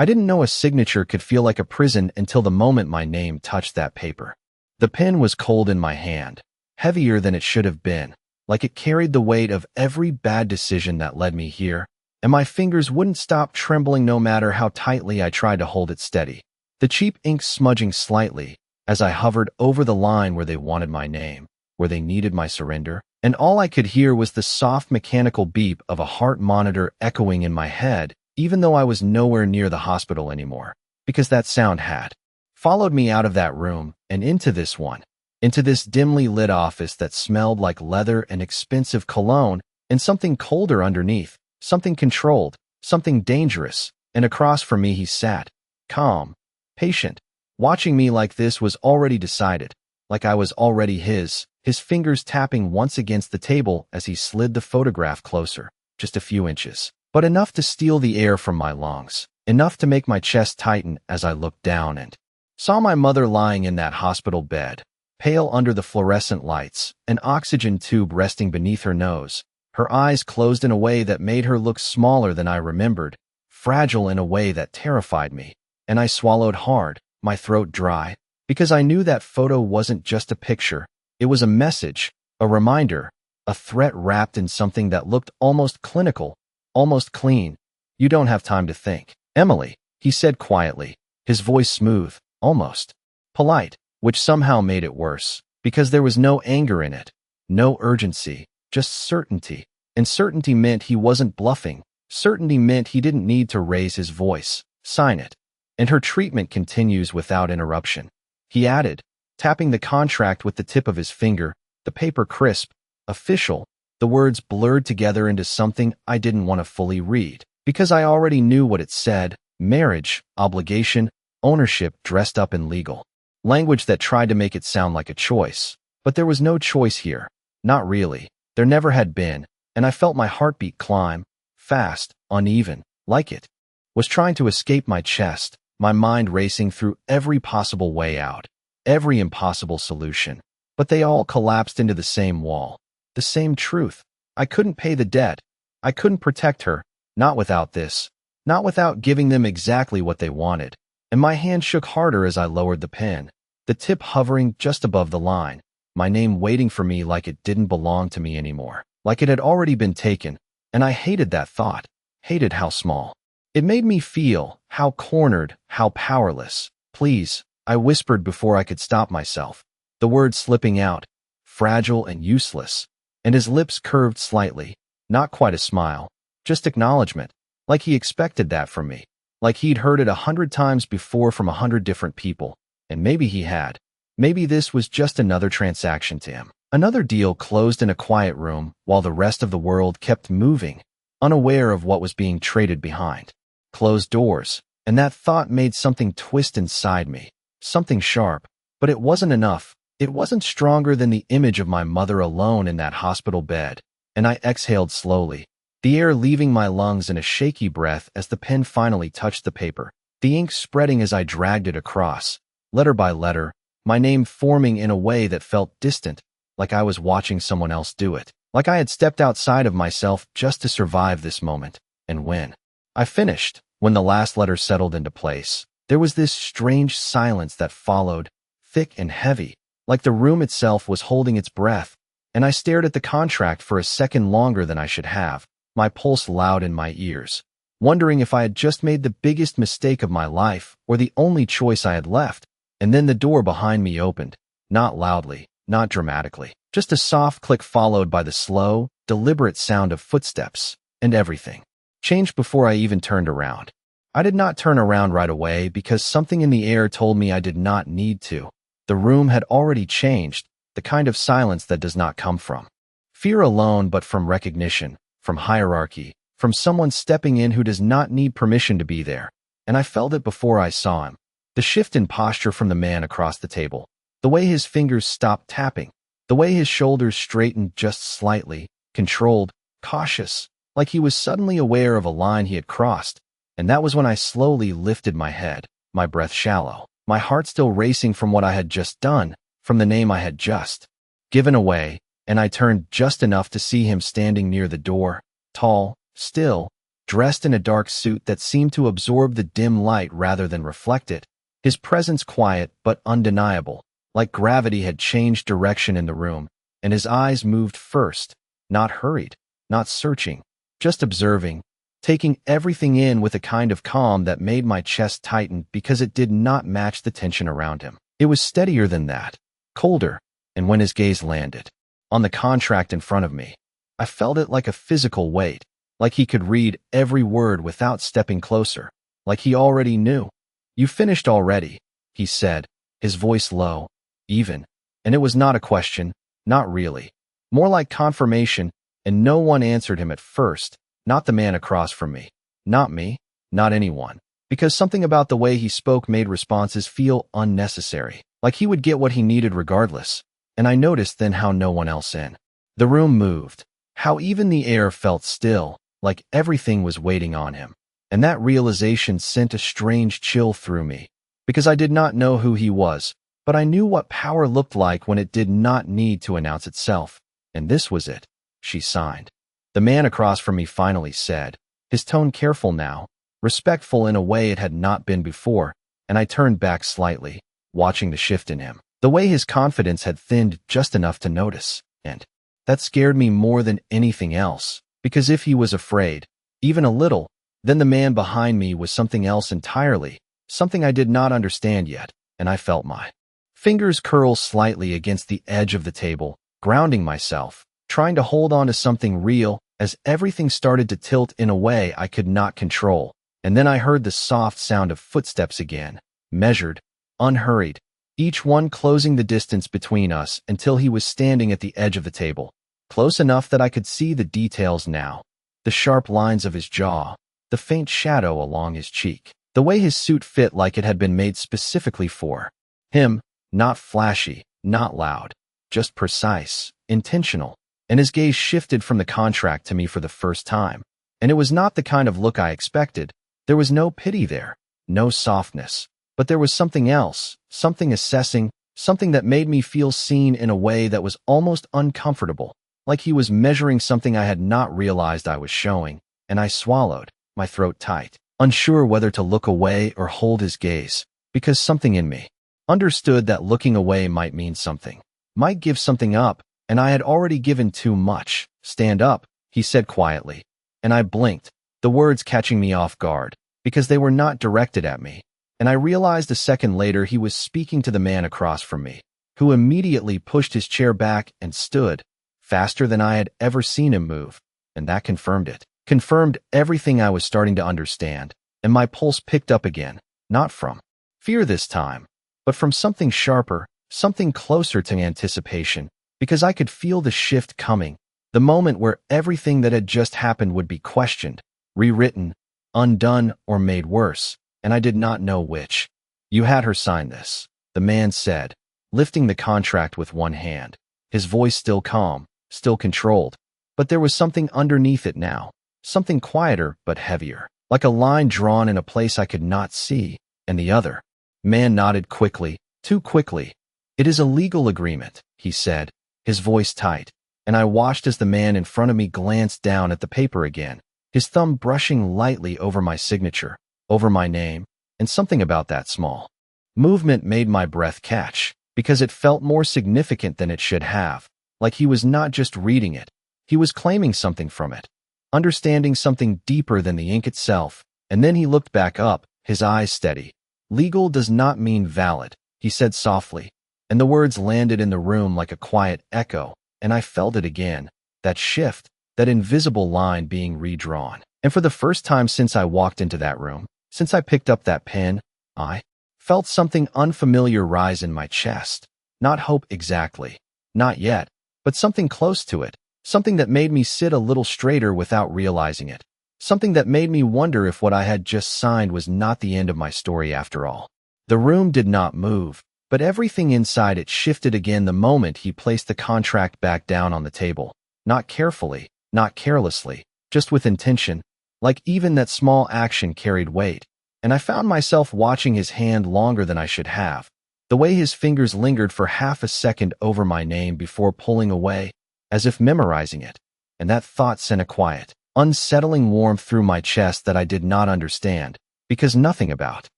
I didn't know a signature could feel like a prison until the moment my name touched that paper. The pen was cold in my hand, heavier than it should have been, like it carried the weight of every bad decision that led me here, and my fingers wouldn't stop trembling no matter how tightly I tried to hold it steady. The cheap ink smudging slightly as I hovered over the line where they wanted my name, where they needed my surrender, and all I could hear was the soft mechanical beep of a heart monitor echoing in my head, even though I was nowhere near the hospital anymore, because that sound had followed me out of that room and into this one, into this dimly lit office that smelled like leather and expensive cologne, and something colder underneath, something controlled, something dangerous, and across from me he sat, calm, patient, watching me like this was already decided, like I was already his fingers tapping once against the table as he slid the photograph closer, just a few inches, but enough to steal the air from my lungs, enough to make my chest tighten as I looked down and saw my mother lying in that hospital bed, pale under the fluorescent lights, an oxygen tube resting beneath her nose, her eyes closed in a way that made her look smaller than I remembered, fragile in a way that terrified me, and I swallowed hard, my throat dry, because I knew that photo wasn't just a picture, it was a message, a reminder, a threat wrapped in something that looked almost clinical, almost clean. You don't have time to think, Emily, he said quietly, his voice smooth, almost polite, which somehow made it worse, because there was no anger in it, no urgency, just certainty, and certainty meant he wasn't bluffing, certainty meant he didn't need to raise his voice, sign it. And her treatment continues without interruption. He added, tapping the contract with the tip of his finger, the paper crisp, official, the words blurred together into something I didn't want to fully read, because I already knew what it said, marriage, obligation, ownership dressed up in legal language that tried to make it sound like a choice. But there was no choice here, not really, there never had been, and I felt my heartbeat climb, fast, uneven, like it was trying to escape my chest, my mind racing through every possible way out, every impossible solution, but they all collapsed into the same wall, the same truth. I couldn't pay the debt. I couldn't protect her, not without this, not without giving them exactly what they wanted. And my hand shook harder as I lowered the pen, the tip hovering just above the line, my name waiting for me like it didn't belong to me anymore, like it had already been taken, and I hated that thought, hated how small. It made me feel, how cornered, how powerless. Please, I whispered before I could stop myself, the words slipping out, fragile and useless, and his lips curved slightly, not quite a smile, just acknowledgement, like he expected that from me, like he'd heard it 100 times before from 100 different people, and maybe he had. Maybe this was just another transaction to him, another deal closed in a quiet room while the rest of the world kept moving, unaware of what was being traded behind closed doors, and that thought made something twist inside me, something sharp, but it wasn't enough. It wasn't stronger than the image of my mother alone in that hospital bed, and I exhaled slowly, the air leaving my lungs in a shaky breath as the pen finally touched the paper, the ink spreading as I dragged it across, letter by letter, my name forming in a way that felt distant, like I was watching someone else do it, like I had stepped outside of myself just to survive this moment. And when I finished, when the last letter settled into place, there was this strange silence that followed, thick and heavy, like the room itself was holding its breath, and I stared at the contract for a second longer than I should have, my pulse loud in my ears, wondering if I had just made the biggest mistake of my life or the only choice I had left. And then the door behind me opened, not loudly, not dramatically, just a soft click followed by the slow, deliberate sound of footsteps, and everything changed before I even turned around. I did not turn around right away because something in the air told me I did not need to. The room had already changed, the kind of silence that does not come from fear alone but from recognition, from hierarchy, from someone stepping in who does not need permission to be there. And I felt it before I saw him. The shift in posture from the man across the table, the way his fingers stopped tapping, the way his shoulders straightened just slightly, controlled, cautious, like he was suddenly aware of a line he had crossed. And that was when I slowly lifted my head, my breath shallow, my heart still racing from what I had just done, from the name I had just given away, and I turned just enough to see him standing near the door, tall, still, dressed in a dark suit that seemed to absorb the dim light rather than reflect it. His presence quiet but undeniable, like gravity had changed direction in the room, and his eyes moved first, not hurried, not searching, just observing, taking everything in with a kind of calm that made my chest tighten because it did not match the tension around him. It was steadier than that, colder, and when his gaze landed on the contract in front of me, I felt it like a physical weight, like he could read every word without stepping closer, like he already knew. "You finished already," he said, his voice low, even, and it was not a question, not really, more like confirmation, and no one answered him at first, not the man across from me, not me, not anyone, because something about the way he spoke made responses feel unnecessary, like he would get what he needed regardless, and I noticed then how no one else in the room moved, how even the air felt still, like everything was waiting on him. And that realization sent a strange chill through me, because I did not know who he was, but I knew what power looked like when it did not need to announce itself. And this was it. She signed. The man across from me finally said, his tone careful now, respectful in a way it had not been before, and I turned back slightly, watching the shift in him. The way his confidence had thinned just enough to notice, and that scared me more than anything else, because if he was afraid, even a little, then the man behind me was something else entirely, something I did not understand yet, and I felt my fingers curl slightly against the edge of the table, grounding myself, trying to hold on to something real, as everything started to tilt in a way I could not control. And then I heard the soft sound of footsteps again, measured, unhurried, each one closing the distance between us until he was standing at the edge of the table, close enough that I could see the details now, the sharp lines of his jaw, the faint shadow along his cheek, the way his suit fit like it had been made specifically for him, not flashy, not loud, just precise, intentional, and his gaze shifted from the contract to me for the first time, and it was not the kind of look I expected. There was no pity there, no softness, but there was something else, something assessing, something that made me feel seen in a way that was almost uncomfortable, like he was measuring something I had not realized I was showing, and I swallowed, my throat tight, unsure whether to look away or hold his gaze, because something in me understood that looking away might mean something, might give something up, and I had already given too much. "Stand up," he said quietly, and I blinked, the words catching me off guard, because they were not directed at me, and I realized a second later he was speaking to the man across from me, who immediately pushed his chair back and stood, faster than I had ever seen him move, and that confirmed it. Confirmed everything I was starting to understand, and my pulse picked up again, not from fear this time, but from something sharper, something closer to anticipation, because I could feel the shift coming, the moment where everything that had just happened would be questioned, rewritten, undone, or made worse, and I did not know which. "You had her sign this," the man said, lifting the contract with one hand, his voice still calm, still controlled, but there was something underneath it now. Something quieter but heavier, like a line drawn in a place I could not see, and the other man nodded quickly, too quickly. "It is a legal agreement," he said, his voice tight, and I watched as the man in front of me glanced down at the paper again, his thumb brushing lightly over my signature, over my name, and something about that small movement made my breath catch, because it felt more significant than it should have, like he was not just reading it, he was claiming something from it, understanding something deeper than the ink itself. And then he looked back up, his eyes steady. "Legal does not mean valid," he said softly, and the words landed in the room like a quiet echo, and I felt it again, that shift, that invisible line being redrawn. And for the first time since I walked into that room, since I picked up that pen, I felt something unfamiliar rise in my chest. Not hope exactly, not yet, but something close to it. Something that made me sit a little straighter without realizing it. Something that made me wonder if what I had just signed was not the end of my story after all. The room did not move, but everything inside it shifted again the moment he placed the contract back down on the table. Not carefully, not carelessly, just with intention, like even that small action carried weight. And I found myself watching his hand longer than I should have. The way his fingers lingered for half a second over my name before pulling away, as if memorizing it, and that thought sent a quiet, unsettling warmth through my chest that I did not understand, because nothing about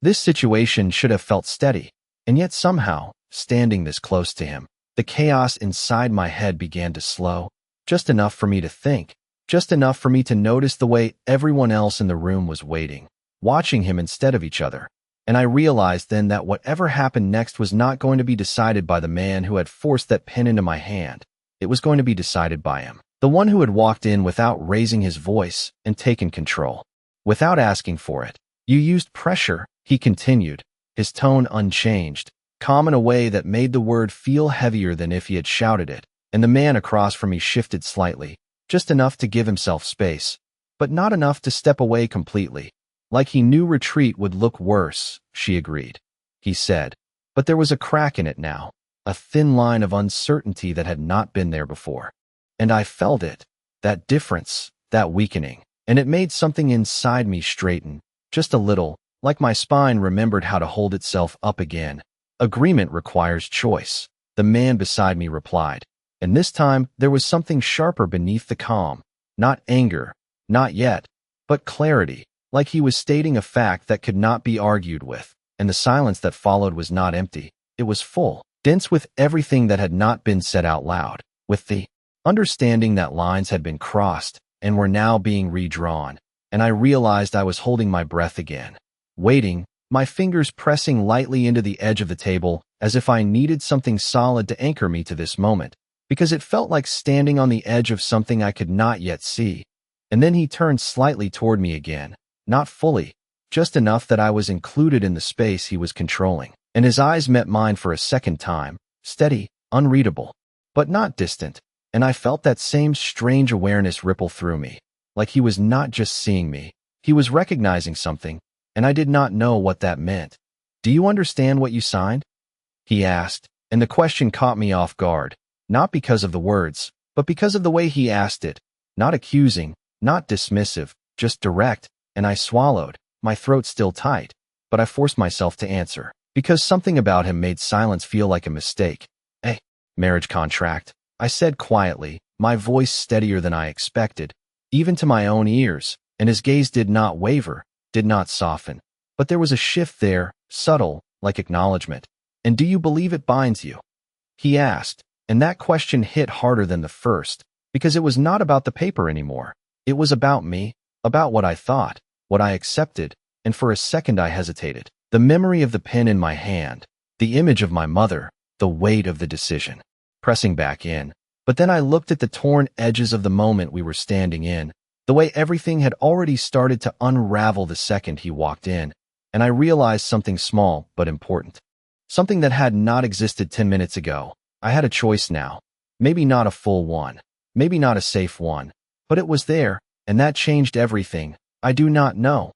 this situation should have felt steady, and yet somehow, standing this close to him, the chaos inside my head began to slow, just enough for me to think, just enough for me to notice the way everyone else in the room was waiting, watching him instead of each other. And I realized then that whatever happened next was not going to be decided by the man who had forced that pen into my hand. It was going to be decided by him, the one who had walked in without raising his voice and taken control, without asking for it. You used pressure, he continued, his tone unchanged, calm in a way that made the word feel heavier than if he had shouted it, and the man across from me shifted slightly, just enough to give himself space, but not enough to step away completely. Like he knew retreat would look worse, she agreed. He said, but there was a crack in it now, a thin line of uncertainty that had not been there before. And I felt it, that difference, that weakening, and it made something inside me straighten, just a little, like my spine remembered how to hold itself up again. Agreement requires choice, the man beside me replied. And this time, there was something sharper beneath the calm. Not anger, not yet, but clarity, like he was stating a fact that could not be argued with. And the silence that followed was not empty. It was full, dense with everything that had not been said out loud, with the understanding that lines had been crossed and were now being redrawn. And I realized I was holding my breath again, waiting, my fingers pressing lightly into the edge of the table as if I needed something solid to anchor me to this moment, because it felt like standing on the edge of something I could not yet see. And then he turned slightly toward me again, not fully, just enough that I was included in the space he was controlling. And his eyes met mine for a second time, steady, unreadable, but not distant, and I felt that same strange awareness ripple through me. Like he was not just seeing me, he was recognizing something, and I did not know what that meant. Do you understand what you signed? He asked, and the question caught me off guard, not because of the words, but because of the way he asked it, not accusing, not dismissive, just direct, and I swallowed, my throat still tight, but I forced myself to answer, because something about him made silence feel like a mistake. A marriage contract, I said quietly, my voice steadier than I expected, even to my own ears, and his gaze did not waver, did not soften. But there was a shift there, subtle, like acknowledgement. And do you believe it binds you? He asked, and that question hit harder than the first, because it was not about the paper anymore. It was about me, about what I thought, what I accepted, and for a second I hesitated. The memory of the pen in my hand, the image of my mother, the weight of the decision, pressing back in. But then I looked at the torn edges of the moment we were standing in, the way everything had already started to unravel the second he walked in, and I realized something small but important. Something that had not existed 10 minutes ago. I had a choice now. Maybe not a full one, maybe not a safe one, but it was there, and that changed everything. I do not know.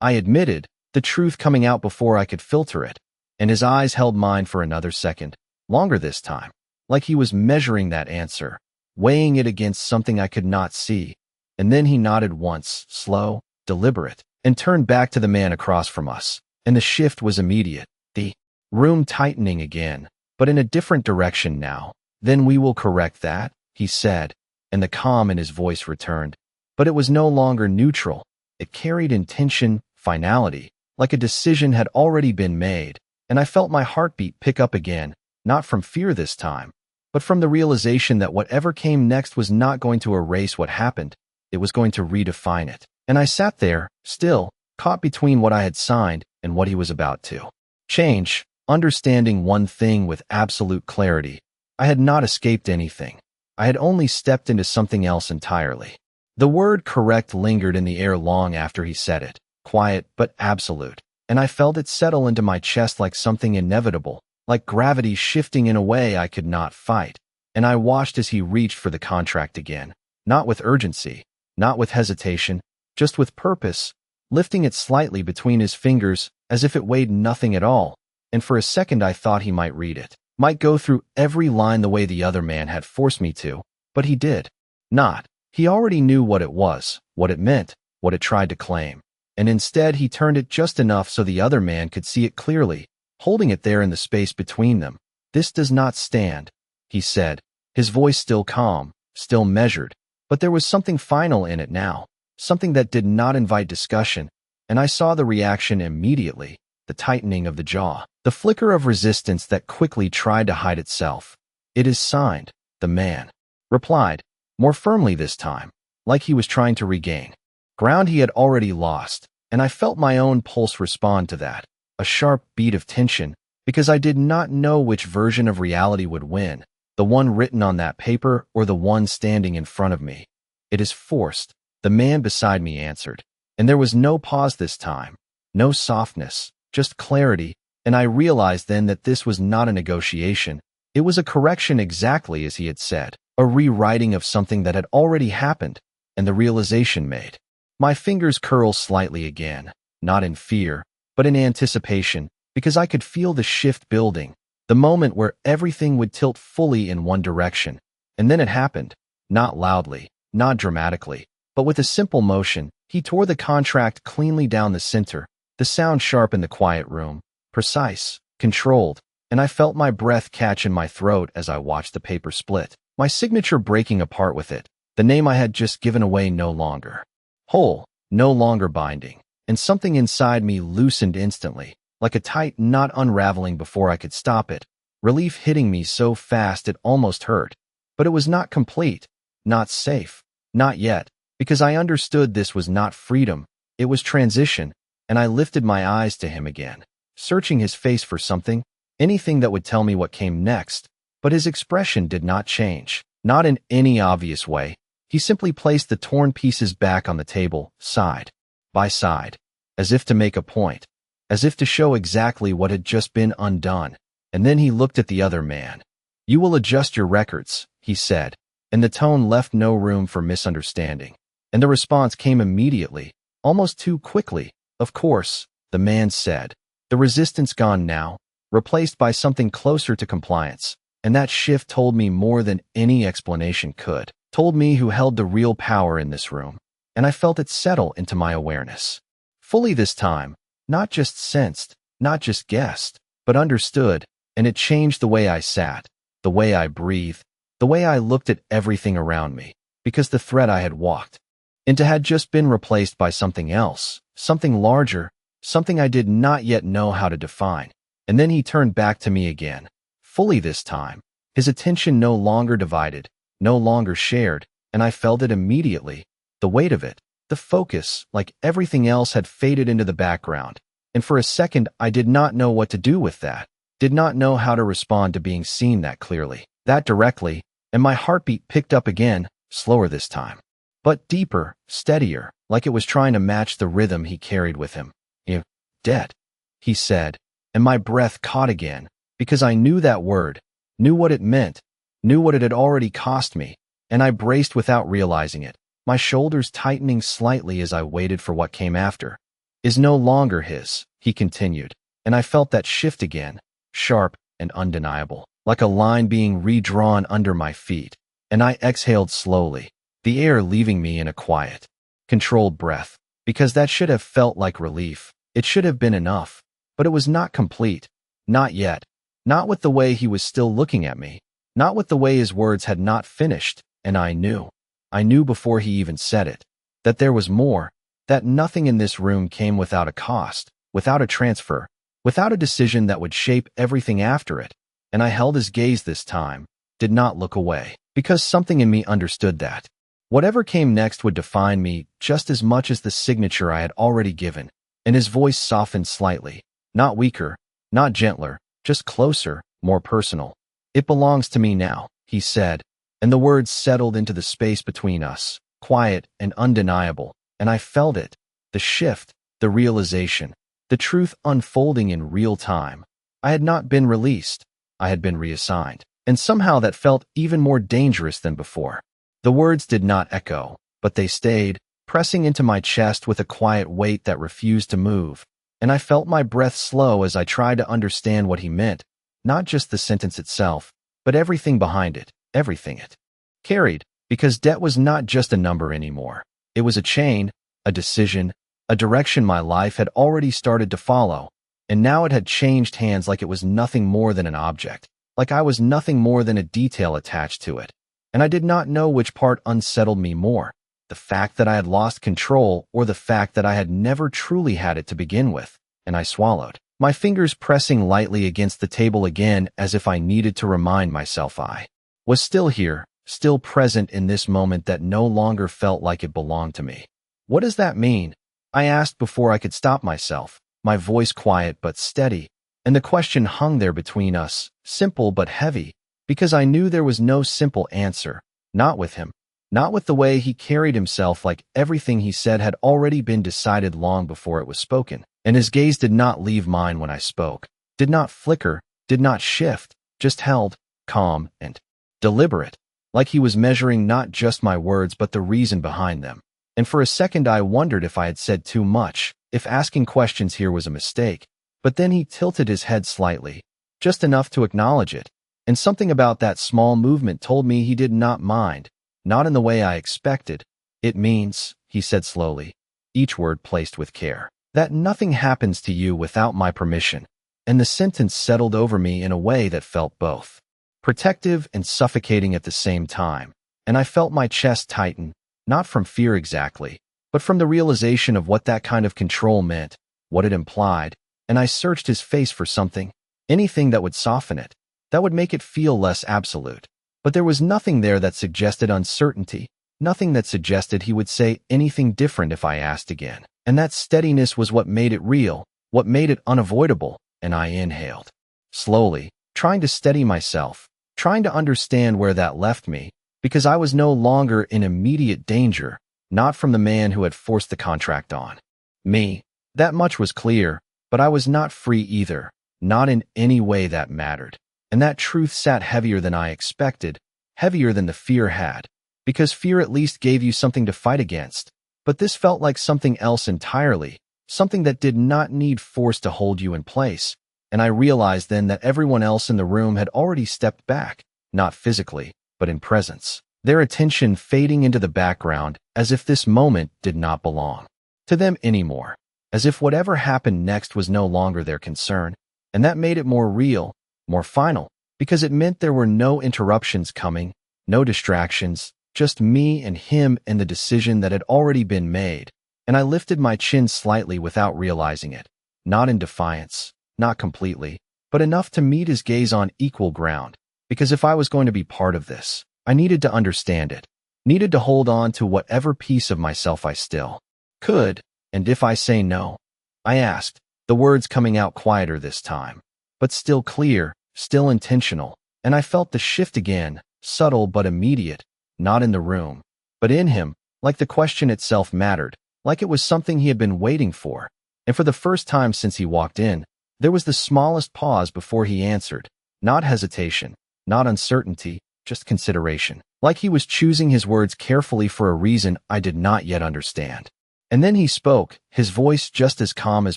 I admitted, the truth coming out before I could filter it, and his eyes held mine for another second, longer this time, like he was measuring that answer, weighing it against something I could not see. And then he nodded once, slow, deliberate, and turned back to the man across from us, and the shift was immediate, the room tightening again, but in a different direction now. Then we will correct that, he said, and the calm in his voice returned. But it was no longer neutral. It carried intention, finality, like a decision had already been made, and I felt my heartbeat pick up again, not from fear this time, but from the realization that whatever came next was not going to erase what happened. It was going to redefine it. And I sat there, still, caught between what I had signed and what he was about to change, understanding one thing with absolute clarity. I had not escaped anything. I had only stepped into something else entirely. The word correct lingered in the air long after he said it, quiet but absolute, and I felt it settle into my chest like something inevitable, like gravity shifting in a way I could not fight. And I watched as he reached for the contract again, not with urgency, not with hesitation, just with purpose, lifting it slightly between his fingers as if it weighed nothing at all. And for a second I thought he might read it, might go through every line the way the other man had forced me to, but he did not. He already knew what it was, what it meant, what it tried to claim. And instead he turned it just enough so the other man could see it clearly, holding it there in the space between them. This does not stand, he said, his voice still calm, still measured, But there was something final in it now, something that did not invite discussion, and I saw the reaction immediately, the tightening of the jaw, the flicker of resistance that quickly tried to hide itself. "It is signed," the man replied, more firmly this time, like he was trying to regain ground he had already lost, and I felt my own pulse respond to that, a sharp beat of tension, because I did not know which version of reality would win, the one written on that paper or the one standing in front of me. "It is forced," the man beside me answered, and there was no pause this time, no softness, just clarity, and I realized then that this was not a negotiation. It was a correction exactly as he had said, a rewriting of something that had already happened, and the realization made my fingers curl slightly again, not in fear, but in anticipation, because I could feel the shift building, the moment where everything would tilt fully in one direction. And then it happened, not loudly, not dramatically, but with a simple motion. He tore the contract cleanly down the center, the sound sharp in the quiet room, precise, controlled, and I felt my breath catch in my throat as I watched the paper split, my signature breaking apart with it, the name I had just given away no longer whole, no longer binding, and something inside me loosened instantly, like a tight knot unraveling before I could stop it, relief hitting me so fast it almost hurt. But it was not complete, not safe, not yet, because I understood this was not freedom, it was transition, and I lifted my eyes to him again, searching his face for something, anything that would tell me what came next, but his expression did not change, not in any obvious way. He simply placed the torn pieces back on the table, side by side, as if to make a point, as if to show exactly what had just been undone, and then he looked at the other man. "You will adjust your records," he said, and the tone left no room for misunderstanding, and the response came immediately, almost too quickly. "Of course," the man said, the resistance gone now, replaced by something closer to compliance, and that shift told me more than any explanation could. Told me who held the real power in this room, and I felt it settle into my awareness. Fully this time, not just sensed, not just guessed, but understood, and it changed the way I sat, the way I breathed, the way I looked at everything around me, because the thread I had walked into had just been replaced by something else, something larger, something I did not yet know how to define. And then he turned back to me again, fully this time, his attention no longer divided, no longer shared, and I felt it immediately, the weight of it, the focus, like everything else had faded into the background, and for a second I did not know what to do with that, did not know how to respond to being seen that clearly, that directly, and my heartbeat picked up again, slower this time, but deeper, steadier, like it was trying to match the rhythm he carried with him. "You're dead," he said, and my breath caught again, because I knew that word, knew what it meant, knew what it had already cost me, and I braced without realizing it, my shoulders tightening slightly as I waited for what came after. "Is no longer his," he continued, and I felt that shift again, sharp and undeniable, like a line being redrawn under my feet, and I exhaled slowly, the air leaving me in a quiet, controlled breath, because that should have felt like relief. It should have been enough, but it was not complete, not yet, not with the way he was still looking at me, not with the way his words had not finished, and I knew before he even said it, that there was more, that nothing in this room came without a cost, without a transfer, without a decision that would shape everything after it, and I held his gaze this time, did not look away, because something in me understood that whatever came next would define me just as much as the signature I had already given, and his voice softened slightly, not weaker, not gentler, just closer, more personal. "It belongs to me now," he said, and the words settled into the space between us, quiet and undeniable, and I felt it, the shift, the realization, the truth unfolding in real time. I had not been released, I had been reassigned, and somehow that felt even more dangerous than before. The words did not echo, but they stayed, pressing into my chest with a quiet weight that refused to move, and I felt my breath slow as I tried to understand what he meant, not just the sentence itself, but everything behind it, everything it carried, because debt was not just a number anymore. It was a chain, a decision, a direction my life had already started to follow, and now it had changed hands like it was nothing more than an object, like I was nothing more than a detail attached to it. and I did not know which part unsettled me more, the fact that I had lost control or the fact that I had never truly had it to begin with, and I swallowed, my fingers pressing lightly against the table again as if I needed to remind myself I was still here, still present in this moment that no longer felt like it belonged to me. What does that mean? I asked before I could stop myself, my voice quiet but steady, and the question hung there between us, simple but heavy, because I knew there was no simple answer, not with him, not with the way he carried himself like everything he said had already been decided long before it was spoken, and his gaze did not leave mine when I spoke, did not flicker, did not shift, just held, calm and deliberate, like he was measuring not just my words but the reason behind them. And for a second I wondered if I had said too much, if asking questions here was a mistake. But then he tilted his head slightly, just enough to acknowledge it, and something about that small movement told me he did not mind, not in the way I expected. It means, he said slowly, each word placed with care, that nothing happens to you without my permission. And the sentence settled over me in a way that felt both protective and suffocating at the same time, and I felt my chest tighten, not from fear exactly, but from the realization of what that kind of control meant, what it implied, and I searched his face for something, anything that would soften it, that would make it feel less absolute. But there was nothing there that suggested uncertainty, nothing that suggested he would say anything different if I asked again. And that steadiness was what made it real, what made it unavoidable, and I inhaled. Slowly, trying to steady myself, trying to understand where that left me, because I was no longer in immediate danger, not from the man who had forced the contract on me. That much was clear, but I was not free either, not in any way that mattered. And that truth sat heavier than I expected, heavier than the fear had, because fear at least gave you something to fight against. But this felt like something else entirely, something that did not need force to hold you in place. And I realized then that everyone else in the room had already stepped back, not physically, but in presence, their attention fading into the background as if this moment did not belong to them anymore, as if whatever happened next was no longer their concern. And that made it more real, more final, because it meant there were no interruptions coming, no distractions, just me and him and the decision that had already been made. And I lifted my chin slightly without realizing it, not in defiance, not completely, but enough to meet his gaze on equal ground, because if I was going to be part of this, I needed to understand it, needed to hold on to whatever piece of myself I still could. And if I say no? I asked, the words coming out quieter this time, but still clear, still intentional, and I felt the shift again, subtle but immediate, not in the room, but in him, like the question itself mattered, like it was something he had been waiting for. And for the first time since he walked in, there was the smallest pause before he answered, not hesitation, not uncertainty, just consideration, like he was choosing his words carefully for a reason I did not yet understand. And then he spoke, his voice just as calm as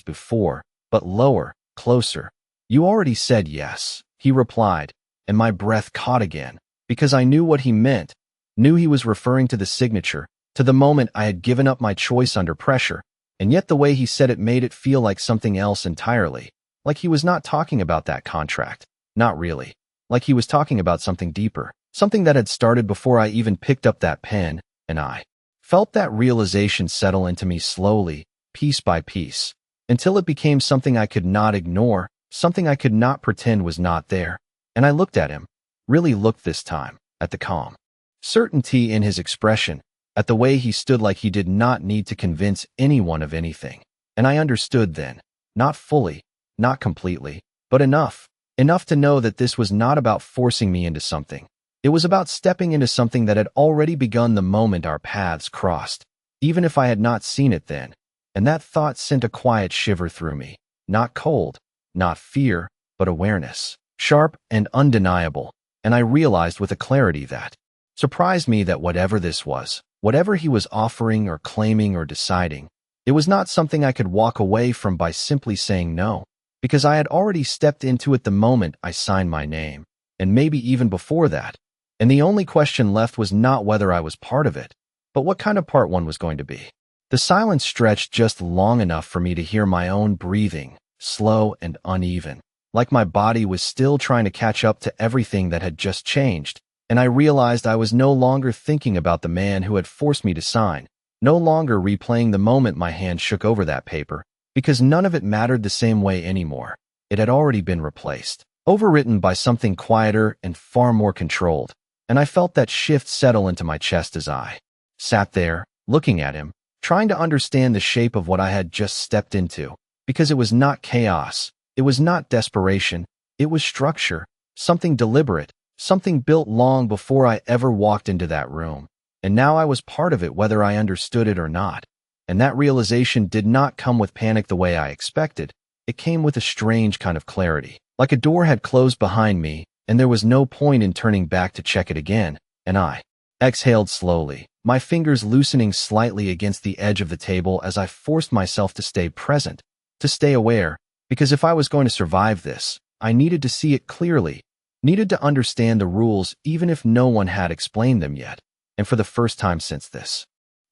before, but lower, closer. You already said yes, he replied, and my breath caught again, because I knew what he meant, knew he was referring to the signature, to the moment I had given up my choice under pressure, and yet the way he said it made it feel like something else entirely, like he was not talking about that contract, not really, like he was talking about something deeper, something that had started before I even picked up that pen, and I felt that realization settle into me slowly, piece by piece, until it became something I could not ignore, something I could not pretend was not there. And I looked at him, really looked this time, at the calm certainty in his expression, at the way he stood like he did not need to convince anyone of anything. And I understood then, not fully, not completely, but enough to know that this was not about forcing me into something. It was about stepping into something that had already begun the moment our paths crossed, even if I had not seen it then. And that thought sent a quiet shiver through me, not cold, not fear, but awareness, sharp and undeniable. And I realized with a clarity that surprised me that whatever this was, whatever he was offering or claiming or deciding, it was not something I could walk away from by simply saying no, because I had already stepped into it the moment I signed my name, and maybe even before that. And the only question left was not whether I was part of it, but what kind of part one was going to be. The silence stretched just long enough for me to hear my own breathing, slow and uneven, like my body was still trying to catch up to everything that had just changed. and I realized I was no longer thinking about the man who had forced me to sign, no longer replaying the moment my hand shook over that paper, because none of it mattered the same way anymore. It had already been replaced, overwritten by something quieter and far more controlled, and I felt that shift settle into my chest as I sat there, looking at him, trying to understand the shape of what I had just stepped into, because it was not chaos, it was not desperation, it was structure, something deliberate, something built long before I ever walked into that room, and now I was part of it whether I understood it or not. And that realization did not come with panic the way I expected. It came with a strange kind of clarity, like a door had closed behind me, and there was no point in turning back to check it again, and I exhaled slowly, my fingers loosening slightly against the edge of the table as I forced myself to stay present, to stay aware, because if I was going to survive this, I needed to see it clearly, needed to understand the rules even if no one had explained them yet. And for the first time since this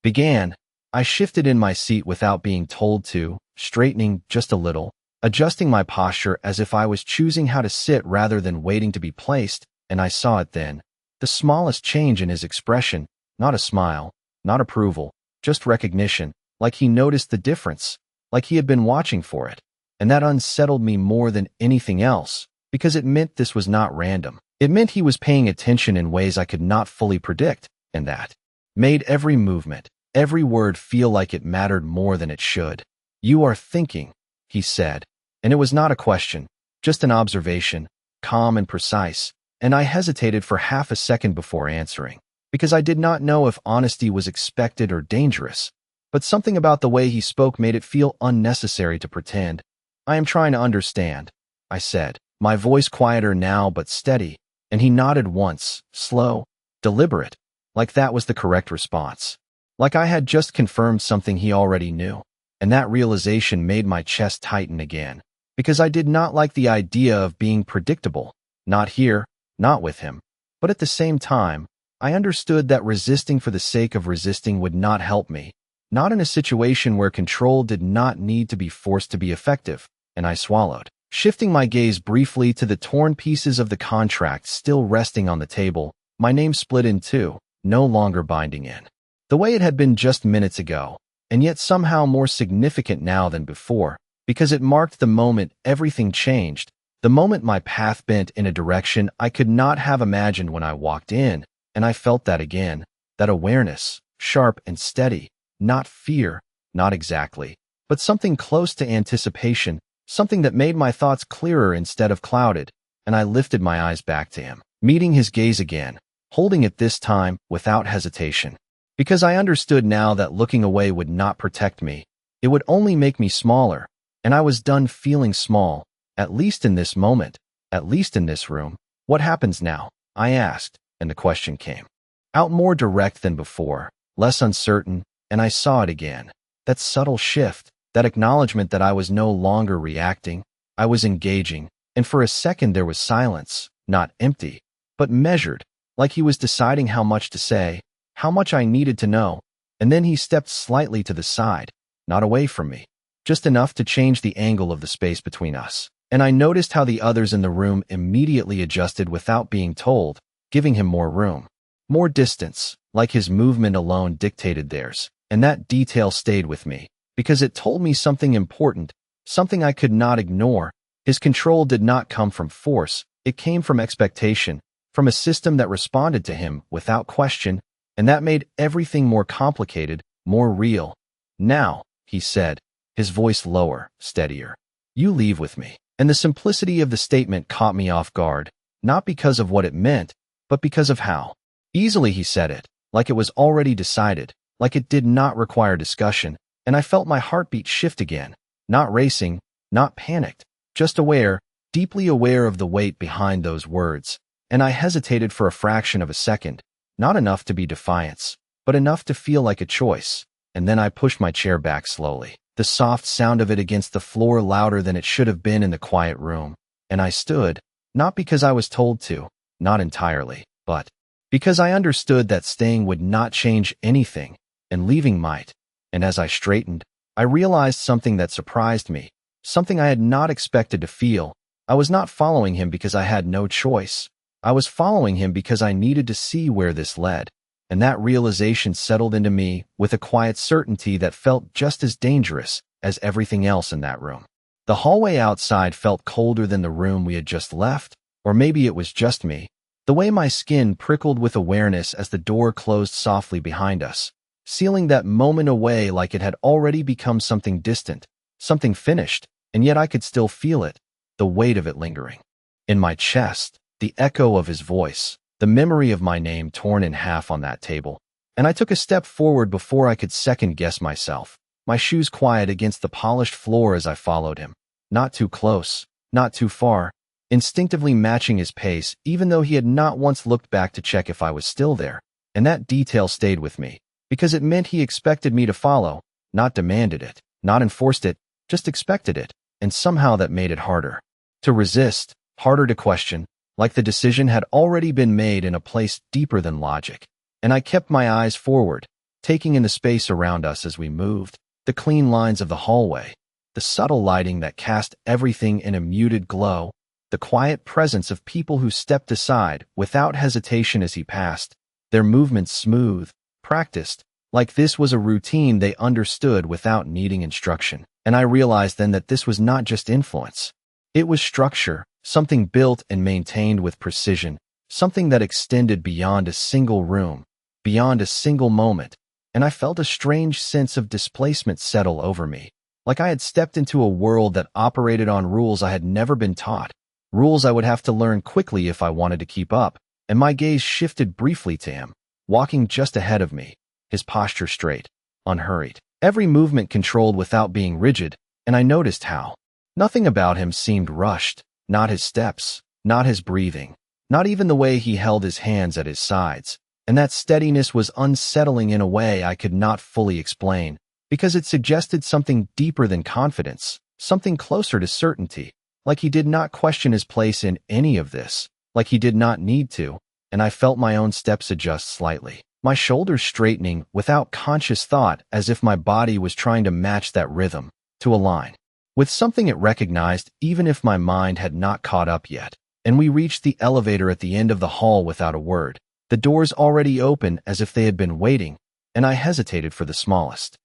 began, I shifted in my seat without being told to, straightening just a little, adjusting my posture as if I was choosing how to sit rather than waiting to be placed, and I saw it then. The smallest change in his expression, not a smile, not approval, just recognition, like he noticed the difference, like he had been watching for it. And that unsettled me more than anything else, because it meant this was not random. It meant he was paying attention in ways I could not fully predict, and that made every movement, every word feel like it mattered more than it should. "You are thinking," he said, and it was not a question, just an observation, calm and precise, and I hesitated for half a second before answering, because I did not know if honesty was expected or dangerous, but something about the way he spoke made it feel unnecessary to pretend. "I am trying to understand," I said, my voice quieter now but steady, and he nodded once, slow, deliberate, like that was the correct response. Like I had just confirmed something he already knew, and that realization made my chest tighten again, because I did not like the idea of being predictable, not here, not with him. But at the same time, I understood that resisting for the sake of resisting would not help me, not in a situation where control did not need to be forced to be effective, and I swallowed, shifting my gaze briefly to the torn pieces of the contract still resting on the table, my name split in two, no longer binding in the way it had been just minutes ago, and yet somehow more significant now than before, because it marked the moment everything changed, the moment my path bent in a direction I could not have imagined when I walked in, and I felt that again, that awareness, sharp and steady, not fear, not exactly, but something close to anticipation, something that made my thoughts clearer instead of clouded, and I lifted my eyes back to him, meeting his gaze again, holding it this time without hesitation. Because I understood now that looking away would not protect me, it would only make me smaller, and I was done feeling small, at least in this moment, at least in this room. "What happens now?" I asked, and the question came out more direct than before, less uncertain, and I saw it again. That subtle shift, that acknowledgement that I was no longer reacting, I was engaging, and for a second there was silence, not empty, but measured, like he was deciding how much to say, how much I needed to know, and then he stepped slightly to the side, not away from me, just enough to change the angle of the space between us. And I noticed how the others in the room immediately adjusted without being told, giving him more room, more distance, like his movement alone dictated theirs. And that detail stayed with me, because it told me something important, something I could not ignore. His control did not come from force, it came from expectation, from a system that responded to him without question, and that made everything more complicated, more real. "Now," he said, his voice lower, steadier, "you leave with me." And the simplicity of the statement caught me off guard, not because of what it meant, but because of how easily he said it, like it was already decided, like it did not require discussion, and I felt my heartbeat shift again, not racing, not panicked, just aware, deeply aware of the weight behind those words, and I hesitated for a fraction of a second, not enough to be defiance, but enough to feel like a choice, and then I pushed my chair back slowly, the soft sound of it against the floor louder than it should have been in the quiet room, and I stood, not because I was told to, not entirely, but because I understood that staying would not change anything, and leaving might. And as I straightened, I realized something that surprised me, something I had not expected to feel. I was not following him because I had no choice. I was following him because I needed to see where this led, and that realization settled into me with a quiet certainty that felt just as dangerous as everything else in that room. The hallway outside felt colder than the room we had just left, or maybe it was just me. The way my skin prickled with awareness as the door closed softly behind us, sealing that moment away like it had already become something distant, something finished, and yet I could still feel it, the weight of it lingering. In my chest, the echo of his voice, the memory of my name torn in half on that table, and I took a step forward before I could second-guess myself, my shoes quiet against the polished floor as I followed him. Not too close, not too far, instinctively matching his pace even though he had not once looked back to check if I was still there, and that detail stayed with me, because it meant he expected me to follow, not demanded it, not enforced it, just expected it, and somehow that made it harder to resist, harder to question, like the decision had already been made in a place deeper than logic. And I kept my eyes forward, taking in the space around us as we moved, the clean lines of the hallway, the subtle lighting that cast everything in a muted glow, the quiet presence of people who stepped aside without hesitation as he passed, their movements smooth, practiced, like this was a routine they understood without needing instruction. And I realized then that this was not just influence. It was structure, something built and maintained with precision, something that extended beyond a single room, beyond a single moment, and I felt a strange sense of displacement settle over me, like I had stepped into a world that operated on rules I had never been taught, rules I would have to learn quickly if I wanted to keep up, and my gaze shifted briefly to him, walking just ahead of me, his posture straight, unhurried, every movement controlled without being rigid, and I noticed how nothing about him seemed rushed, not his steps, not his breathing, not even the way he held his hands at his sides, and that steadiness was unsettling in a way I could not fully explain, because it suggested something deeper than confidence, something closer to certainty, like he did not question his place in any of this, like he did not need to, and I felt my own steps adjust slightly, my shoulders straightening without conscious thought as if my body was trying to match that rhythm, to align with something it recognized even if my mind had not caught up yet. And we reached the elevator at the end of the hall without a word, the doors already open as if they had been waiting, and I hesitated for the smallest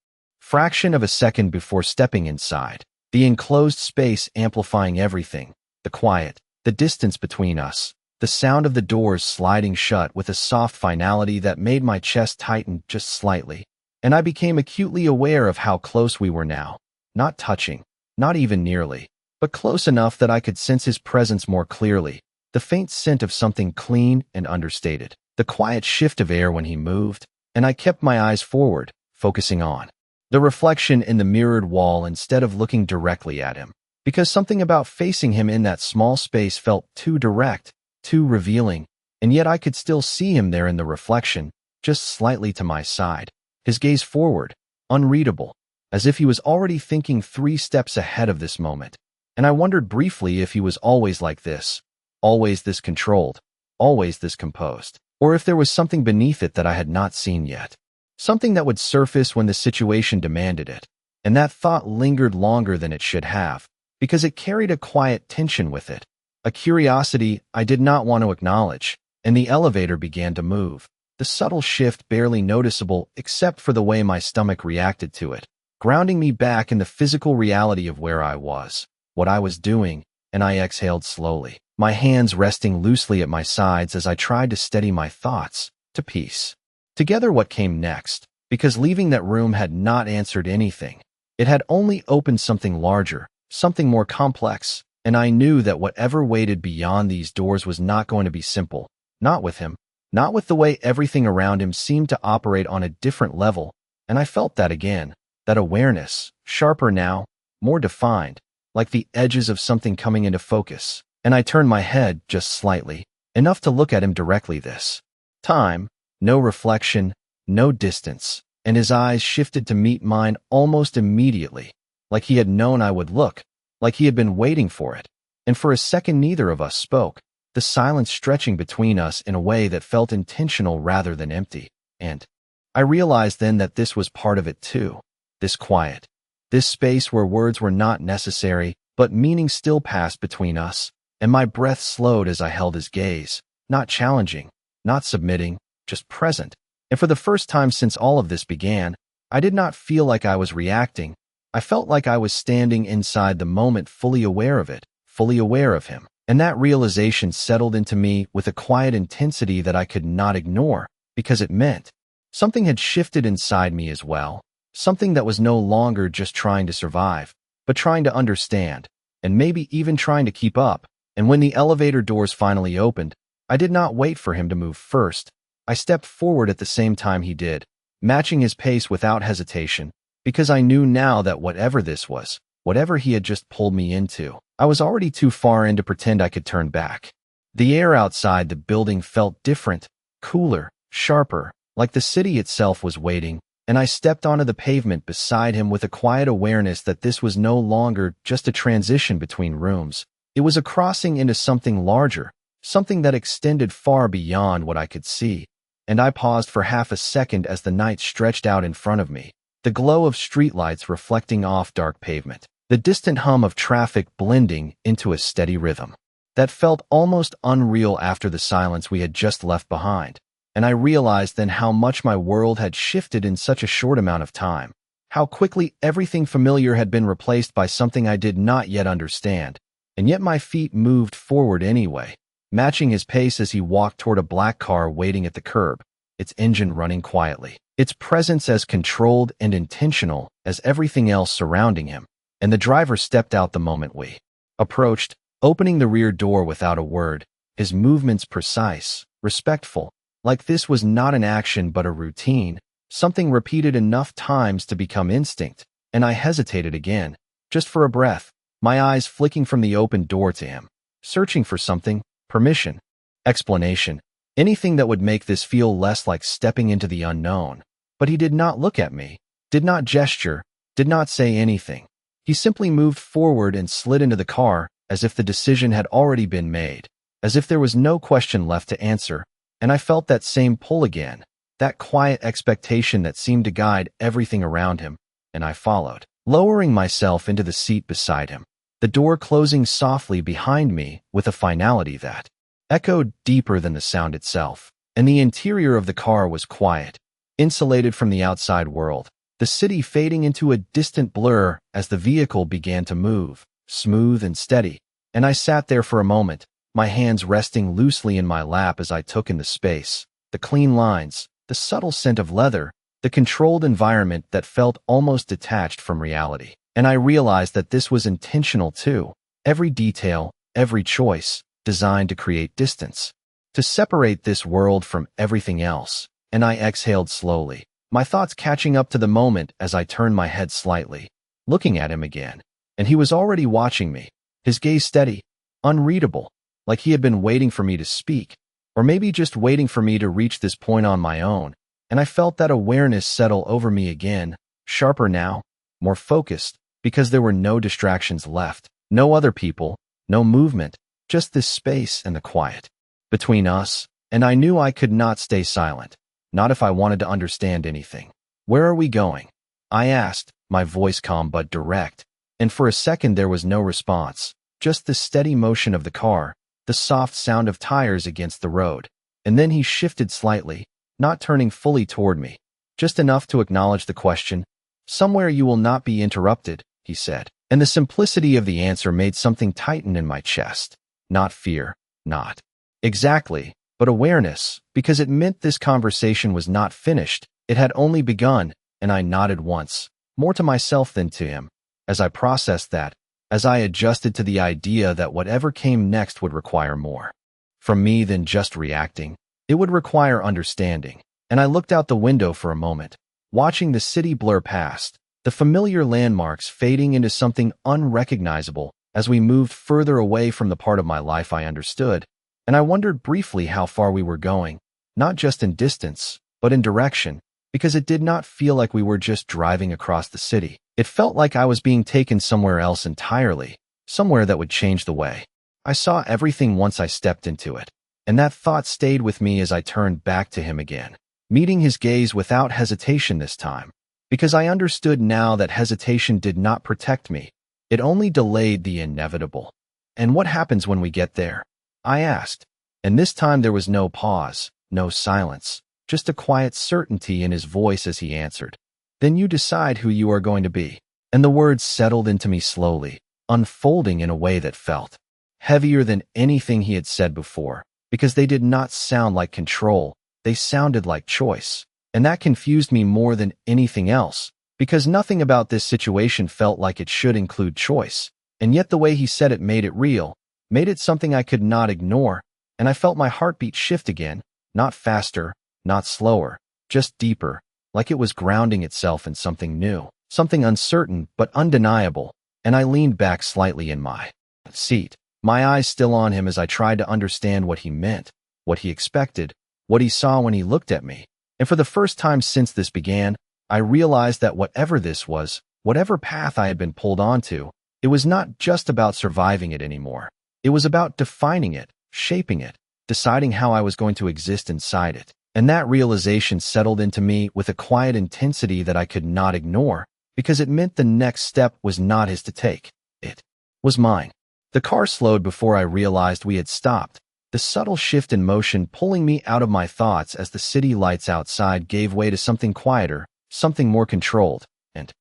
fraction of a second before stepping inside, the enclosed space amplifying everything, the quiet, the distance between us, the sound of the doors sliding shut with a soft finality that made my chest tighten just slightly, and I became acutely aware of how close we were now, not touching, not even nearly, but close enough that I could sense his presence more clearly, the faint scent of something clean and understated, the quiet shift of air when he moved, and I kept my eyes forward, focusing on the reflection in the mirrored wall instead of looking directly at him, because something about facing him in that small space felt too direct, too revealing, and yet I could still see him there in the reflection, just slightly to my side, his gaze forward, unreadable, as if he was already thinking 3 steps ahead of this moment. And I wondered briefly if he was always like this, always this controlled, always this composed, or if there was something beneath it that I had not seen yet, something that would surface when the situation demanded it. And that thought lingered longer than it should have, because it carried a quiet tension with it, a curiosity I did not want to acknowledge, and the elevator began to move, the subtle shift barely noticeable except for the way my stomach reacted to it, grounding me back in the physical reality of where I was, what I was doing, and I exhaled slowly, my hands resting loosely at my sides as I tried to steady my thoughts to peace. Together what came next, because leaving that room had not answered anything. It had only opened something larger, something more complex, and I knew that whatever waited beyond these doors was not going to be simple, not with him, not with the way everything around him seemed to operate on a different level, and I felt that again, that awareness, sharper now, more defined, like the edges of something coming into focus, and I turned my head just slightly, enough to look at him directly this time, no reflection, no distance, and his eyes shifted to meet mine almost immediately, like he had known I would look, like he had been waiting for it, and for a second neither of us spoke, the silence stretching between us in a way that felt intentional rather than empty, and I realized then that this was part of it too, this quiet, this space where words were not necessary, but meaning still passed between us, and my breath slowed as I held his gaze, not challenging, not submitting, just present. And for the first time since all of this began, I did not feel like I was reacting. I felt like I was standing inside the moment, fully aware of it, fully aware of him. And that realization settled into me with a quiet intensity that I could not ignore, because it meant something had shifted inside me as well, something that was no longer just trying to survive, but trying to understand, and maybe even trying to keep up. And when the elevator doors finally opened, I did not wait for him to move first. I stepped forward at the same time he did, matching his pace without hesitation, because I knew now that whatever this was, whatever he had just pulled me into, I was already too far in to pretend I could turn back. The air outside the building felt different, cooler, sharper, like the city itself was waiting, and I stepped onto the pavement beside him with a quiet awareness that this was no longer just a transition between rooms. It was a crossing into something larger, something that extended far beyond what I could see. And I paused for half a second as the night stretched out in front of me, the glow of streetlights reflecting off dark pavement, the distant hum of traffic blending into a steady rhythm that felt almost unreal after the silence we had just left behind. And I realized then how much my world had shifted in such a short amount of time, how quickly everything familiar had been replaced by something I did not yet understand. And yet my feet moved forward anyway, matching his pace as he walked toward a black car waiting at the curb, its engine running quietly, its presence as controlled and intentional as everything else surrounding him. And the driver stepped out the moment we approached, opening the rear door without a word, his movements precise, respectful, like this was not an action but a routine, something repeated enough times to become instinct. And I hesitated again, just for a breath, my eyes flicking from the open door to him, searching for something, permission, explanation, anything that would make this feel less like stepping into the unknown. But he did not look at me, did not gesture, did not say anything. He simply moved forward and slid into the car as if the decision had already been made, as if there was no question left to answer. And I felt that same pull again, that quiet expectation that seemed to guide everything around him, and I followed, lowering myself into the seat beside him, the door closing softly behind me with a finality that echoed deeper than the sound itself. And the interior of the car was quiet, insulated from the outside world, the city fading into a distant blur as the vehicle began to move, smooth and steady. And I sat there for a moment, my hands resting loosely in my lap as I took in the space, the clean lines, the subtle scent of leather, the controlled environment that felt almost detached from reality. And I realized that this was intentional too. Every detail, every choice, designed to create distance, to separate this world from everything else. And I exhaled slowly, my thoughts catching up to the moment as I turned my head slightly, looking at him again. And he was already watching me, his gaze steady, unreadable, like he had been waiting for me to speak, or maybe just waiting for me to reach this point on my own. And I felt that awareness settle over me again, sharper now, more focused, because there were no distractions left, no other people, no movement, just this space and the quiet between us. And I knew I could not stay silent, not if I wanted to understand anything. "Where are we going?" I asked, my voice calm but direct. And for a second there was no response, just the steady motion of the car, the soft sound of tires against the road. And then he shifted slightly, not turning fully toward me, just enough to acknowledge the question. "Somewhere you will not be interrupted," he said. And the simplicity of the answer made something tighten in my chest. Not fear, not exactly, but awareness, because it meant this conversation was not finished. It had only begun. And I nodded once, more to myself than to him, as I processed that, as I adjusted to the idea that whatever came next would require more from me than just reacting. It would require understanding. And I looked out the window for a moment, watching the city blur past, the familiar landmarks fading into something unrecognizable as we moved further away from the part of my life I understood. And I wondered briefly how far we were going, not just in distance, but in direction, because it did not feel like we were just driving across the city. It felt like I was being taken somewhere else entirely, somewhere that would change the way I saw everything once I stepped into it. And that thought stayed with me as I turned back to him again, meeting his gaze without hesitation this time, because I understood now that hesitation did not protect me. It only delayed the inevitable. "And what happens when we get there?" I asked. And this time there was no pause, no silence, just a quiet certainty in his voice as he answered. Then you decide who you are going to be. And the words settled into me slowly, unfolding in a way that felt heavier than anything he had said before, because they did not sound like control, they sounded like choice. And that confused me more than anything else, because nothing about this situation felt like it should include choice. And yet the way he said it made it real, made it something I could not ignore, and I felt my heartbeat shift again, not faster, not slower, just deeper, like it was grounding itself in something new, something uncertain but undeniable, and I leaned back slightly in my seat, my eyes still on him as I tried to understand what he meant, what he expected, what he saw when he looked at me. And for the first time since this began, I realized that whatever this was, whatever path I had been pulled onto, it was not just about surviving it anymore. It was about defining it, shaping it, deciding how I was going to exist inside it. And that realization settled into me with a quiet intensity that I could not ignore, because it meant the next step was not his to take. It was mine. The car slowed before I realized we had stopped, the subtle shift in motion pulling me out of my thoughts as the city lights outside gave way to something quieter, something more controlled, and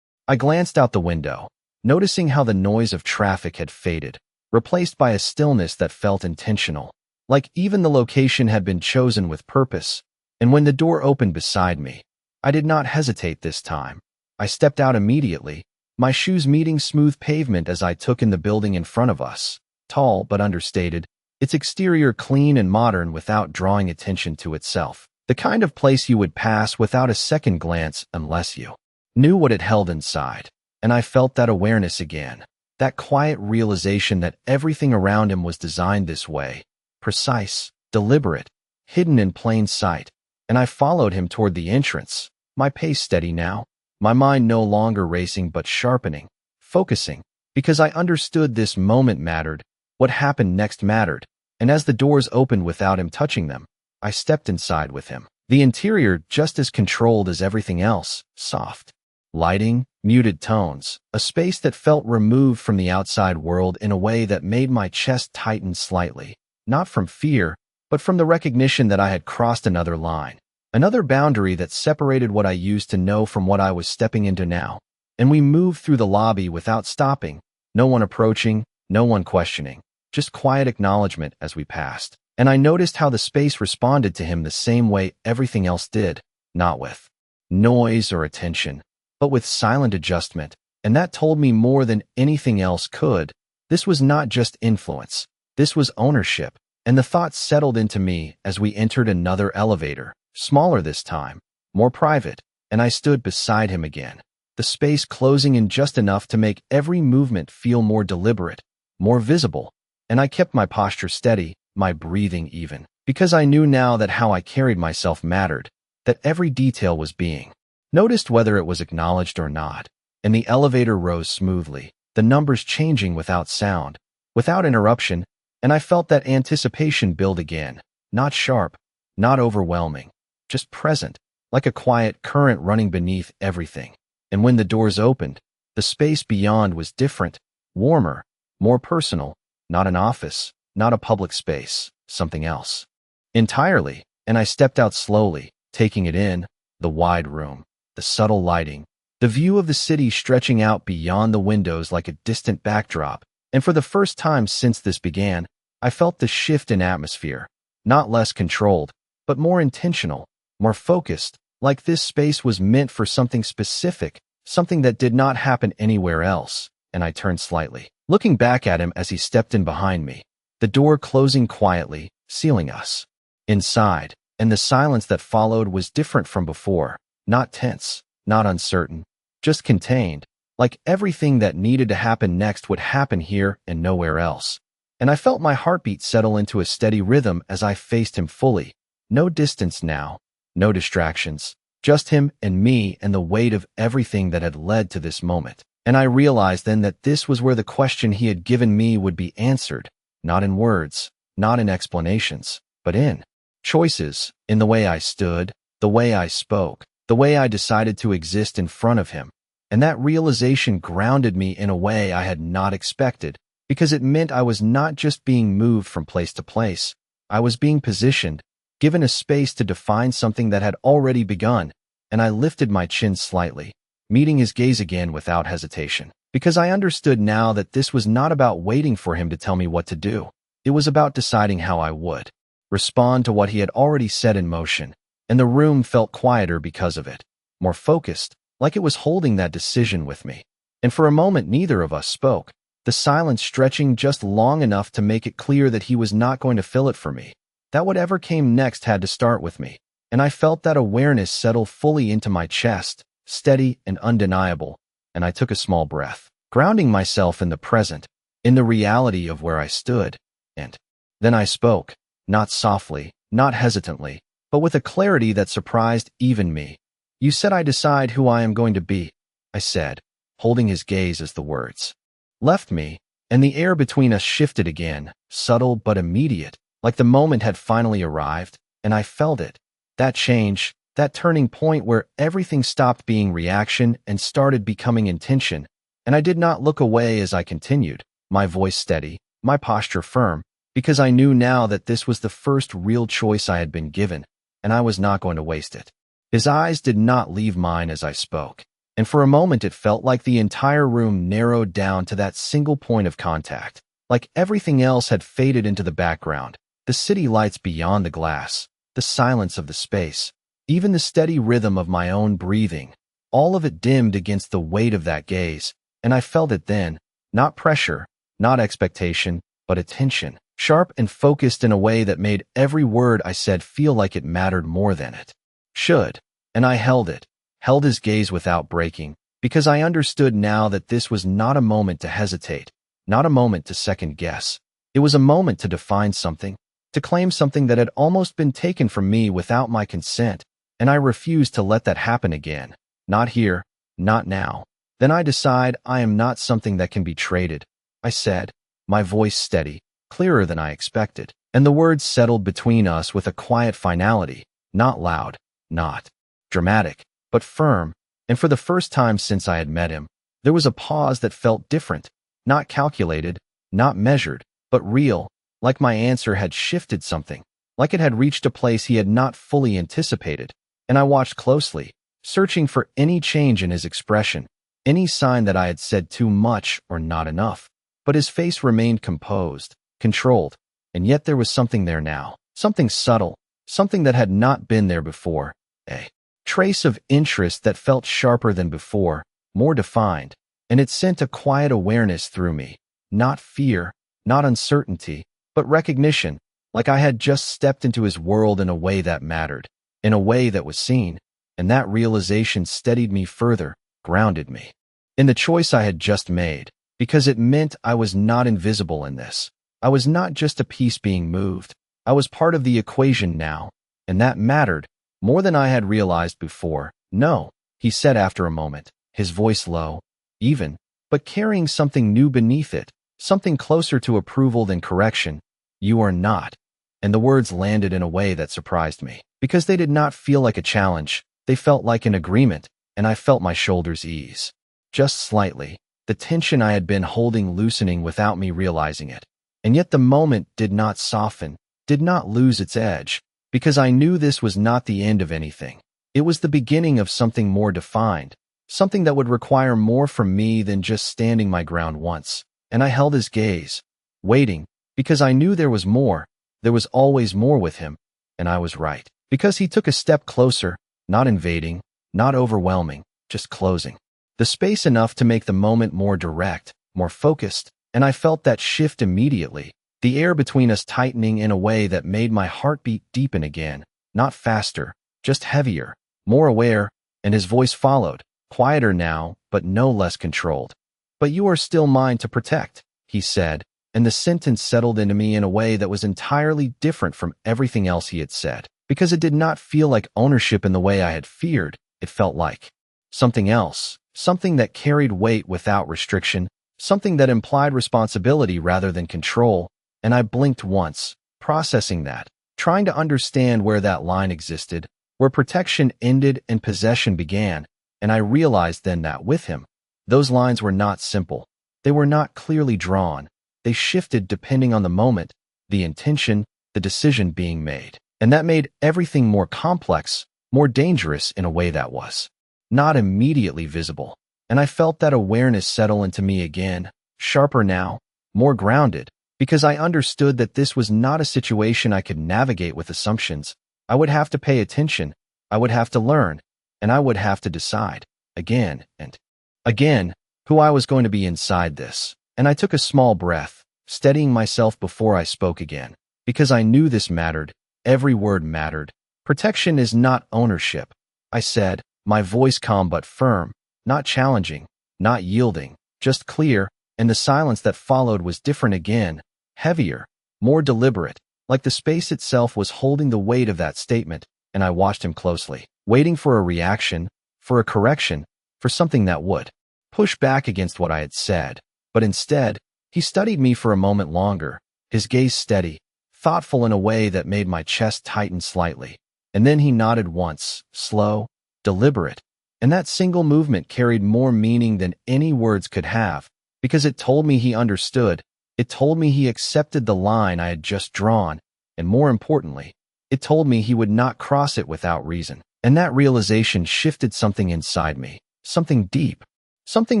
I glanced out the window, noticing how the noise of traffic had faded, replaced by a stillness that felt intentional, like even the location had been chosen with purpose. And when the door opened beside me, I did not hesitate this time. I stepped out immediately, my shoes meeting smooth pavement as I took in the building in front of us, tall but understated, its exterior clean and modern without drawing attention to itself. The kind of place you would pass without a second glance unless you knew what it held inside. And I felt that awareness again, that quiet realization that everything around him was designed this way, precise, deliberate, hidden in plain sight. And I followed him toward the entrance, my pace steady now, my mind no longer racing but sharpening, focusing, because I understood this moment mattered, what happened next mattered. And as the doors opened without him touching them, I stepped inside with him. The interior just as controlled as everything else, soft lighting, muted tones, a space that felt removed from the outside world in a way that made my chest tighten slightly, not from fear, but from the recognition that I had crossed another line, another boundary that separated what I used to know from what I was stepping into now. And we moved through the lobby without stopping, no one approaching, no one questioning, just quiet acknowledgement as we passed. And I noticed how the space responded to him the same way everything else did, not with noise or attention, but with silent adjustment. And that told me more than anything else could. This was not just influence, this was ownership. And the thought settled into me as we entered another elevator, smaller this time, more private, and I stood beside him again, the space closing in just enough to make every movement feel more deliberate, more visible. And I kept my posture steady, my breathing even, because I knew now that how I carried myself mattered, that every detail was being noticed whether it was acknowledged or not. And the elevator rose smoothly, the numbers changing without sound, without interruption, and I felt that anticipation build again, not sharp, not overwhelming, just present, like a quiet current running beneath everything. And when the doors opened, the space beyond was different, warmer, more personal, not an office, not a public space, something else entirely. And I stepped out slowly, taking it in, the wide room, the subtle lighting, the view of the city stretching out beyond the windows like a distant backdrop. And for the first time since this began, I felt the shift in atmosphere, not less controlled, but more intentional, more focused, like this space was meant for something specific, something that did not happen anywhere else. And I turned slightly, looking back at him as he stepped in behind me, the door closing quietly, sealing us inside. And the silence that followed was different from before, not tense, not uncertain, just contained, like everything that needed to happen next would happen here and nowhere else. And I felt my heartbeat settle into a steady rhythm as I faced him fully. No distance now, no distractions, just him and me and the weight of everything that had led to this moment. And I realized then that this was where the question he had given me would be answered, not in words, not in explanations, but in choices, in the way I stood, the way I spoke, the way I decided to exist in front of him. And that realization grounded me in a way I had not expected, because it meant I was not just being moved from place to place, I was being positioned, given a space to define something that had already begun, and I lifted my chin slightly, meeting his gaze again without hesitation. Because I understood now that this was not about waiting for him to tell me what to do. It was about deciding how I would respond to what he had already set in motion, and the room felt quieter because of it, more focused, like it was holding that decision with me. And for a moment neither of us spoke, the silence stretching just long enough to make it clear that he was not going to fill it for me, that whatever came next had to start with me. And I felt that awareness settle fully into my chest, steady and undeniable, and I took a small breath, grounding myself in the present, in the reality of where I stood. And then I spoke, not softly, not hesitantly, but with a clarity that surprised even me. "You said I decide who I am going to be," I said, holding his gaze as the words left me, and the air between us shifted again, subtle but immediate, like the moment had finally arrived, and I felt it. That change, that turning point where everything stopped being reaction and started becoming intention, and I did not look away as I continued, my voice steady, my posture firm, because I knew now that this was the first real choice I had been given, and I was not going to waste it. His eyes did not leave mine as I spoke, and for a moment it felt like the entire room narrowed down to that single point of contact, like everything else had faded into the background, the city lights beyond the glass, the silence of the space, even the steady rhythm of my own breathing, all of it dimmed against the weight of that gaze, and I felt it then, not pressure, not expectation, but attention, sharp and focused in a way that made every word I said feel like it mattered more than it should. And I held it, held his gaze without breaking, because I understood now that this was not a moment to hesitate, not a moment to second guess. It was a moment to define something, to claim something that had almost been taken from me without my consent, and I refused to let that happen again. Not here, not now. "Then I decide I am not something that can be traded," I said, my voice steady, clearer than I expected, and the words settled between us with a quiet finality, not loud, not dramatic, but firm, and for the first time since I had met him, there was a pause that felt different, not calculated, not measured, but real, like my answer had shifted something, like it had reached a place he had not fully anticipated, and I watched closely, searching for any change in his expression, any sign that I had said too much or not enough. But his face remained composed, controlled, and yet there was something there now, something subtle, something that had not been there before, a trace of interest that felt sharper than before, more defined, and it sent a quiet awareness through me, not fear, not uncertainty, but recognition, like I had just stepped into his world in a way that mattered, in a way that was seen, and that realization steadied me further, grounded me in the choice I had just made, because it meant I was not invisible in this. I was not just a piece being moved. I was part of the equation now, and that mattered more than I had realized before. "No," he said after a moment, his voice low, even, but carrying something new beneath it, something closer to approval than correction. "You are not." And the words landed in a way that surprised me, because they did not feel like a challenge. They felt like an agreement, and I felt my shoulders ease. Just slightly, the tension I had been holding loosening without me realizing it. And yet the moment did not soften, did not lose its edge, because I knew this was not the end of anything. It was the beginning of something more defined, something that would require more from me than just standing my ground once. And I held his gaze, waiting, because I knew there was more. There was always more with him, and I was right. Because he took a step closer, not invading, not overwhelming, just closing the space enough to make the moment more direct, more focused, and I felt that shift immediately, the air between us tightening in a way that made my heartbeat deepen again, not faster, just heavier, more aware, and his voice followed, quieter now, but no less controlled. "But you are still mine to protect," he said, and the sentence settled into me in a way that was entirely different from everything else he had said, because it did not feel like ownership in the way I had feared. It felt like something else, something that carried weight without restriction, something that implied responsibility rather than control, and I blinked once, processing that, trying to understand where that line existed, where protection ended and possession began, and I realized then that with him, those lines were not simple. They were not clearly drawn. They shifted depending on the moment, the intention, the decision being made. And that made everything more complex, more dangerous in a way that was not immediately visible. And I felt that awareness settle into me again, sharper now, more grounded, because I understood that this was not a situation I could navigate with assumptions. I would have to pay attention, I would have to learn, and I would have to decide, again and again, who I was going to be inside this. And I took a small breath, steadying myself before I spoke again, because I knew this mattered. Every word mattered. Protection is not ownership, I said, my voice calm but firm, not challenging, not yielding, just clear, and the silence that followed was different again, heavier, more deliberate, like the space itself was holding the weight of that statement, and I watched him closely, waiting for a reaction, for a correction, for something that would push back against what I had said. But instead, he studied me for a moment longer, his gaze steady, thoughtful in a way that made my chest tighten slightly. And then he nodded once, slow, deliberate, and that single movement carried more meaning than any words could have, because it told me he understood, it told me he accepted the line I had just drawn, and more importantly, it told me he would not cross it without reason. And that realization shifted something inside me, something deep, something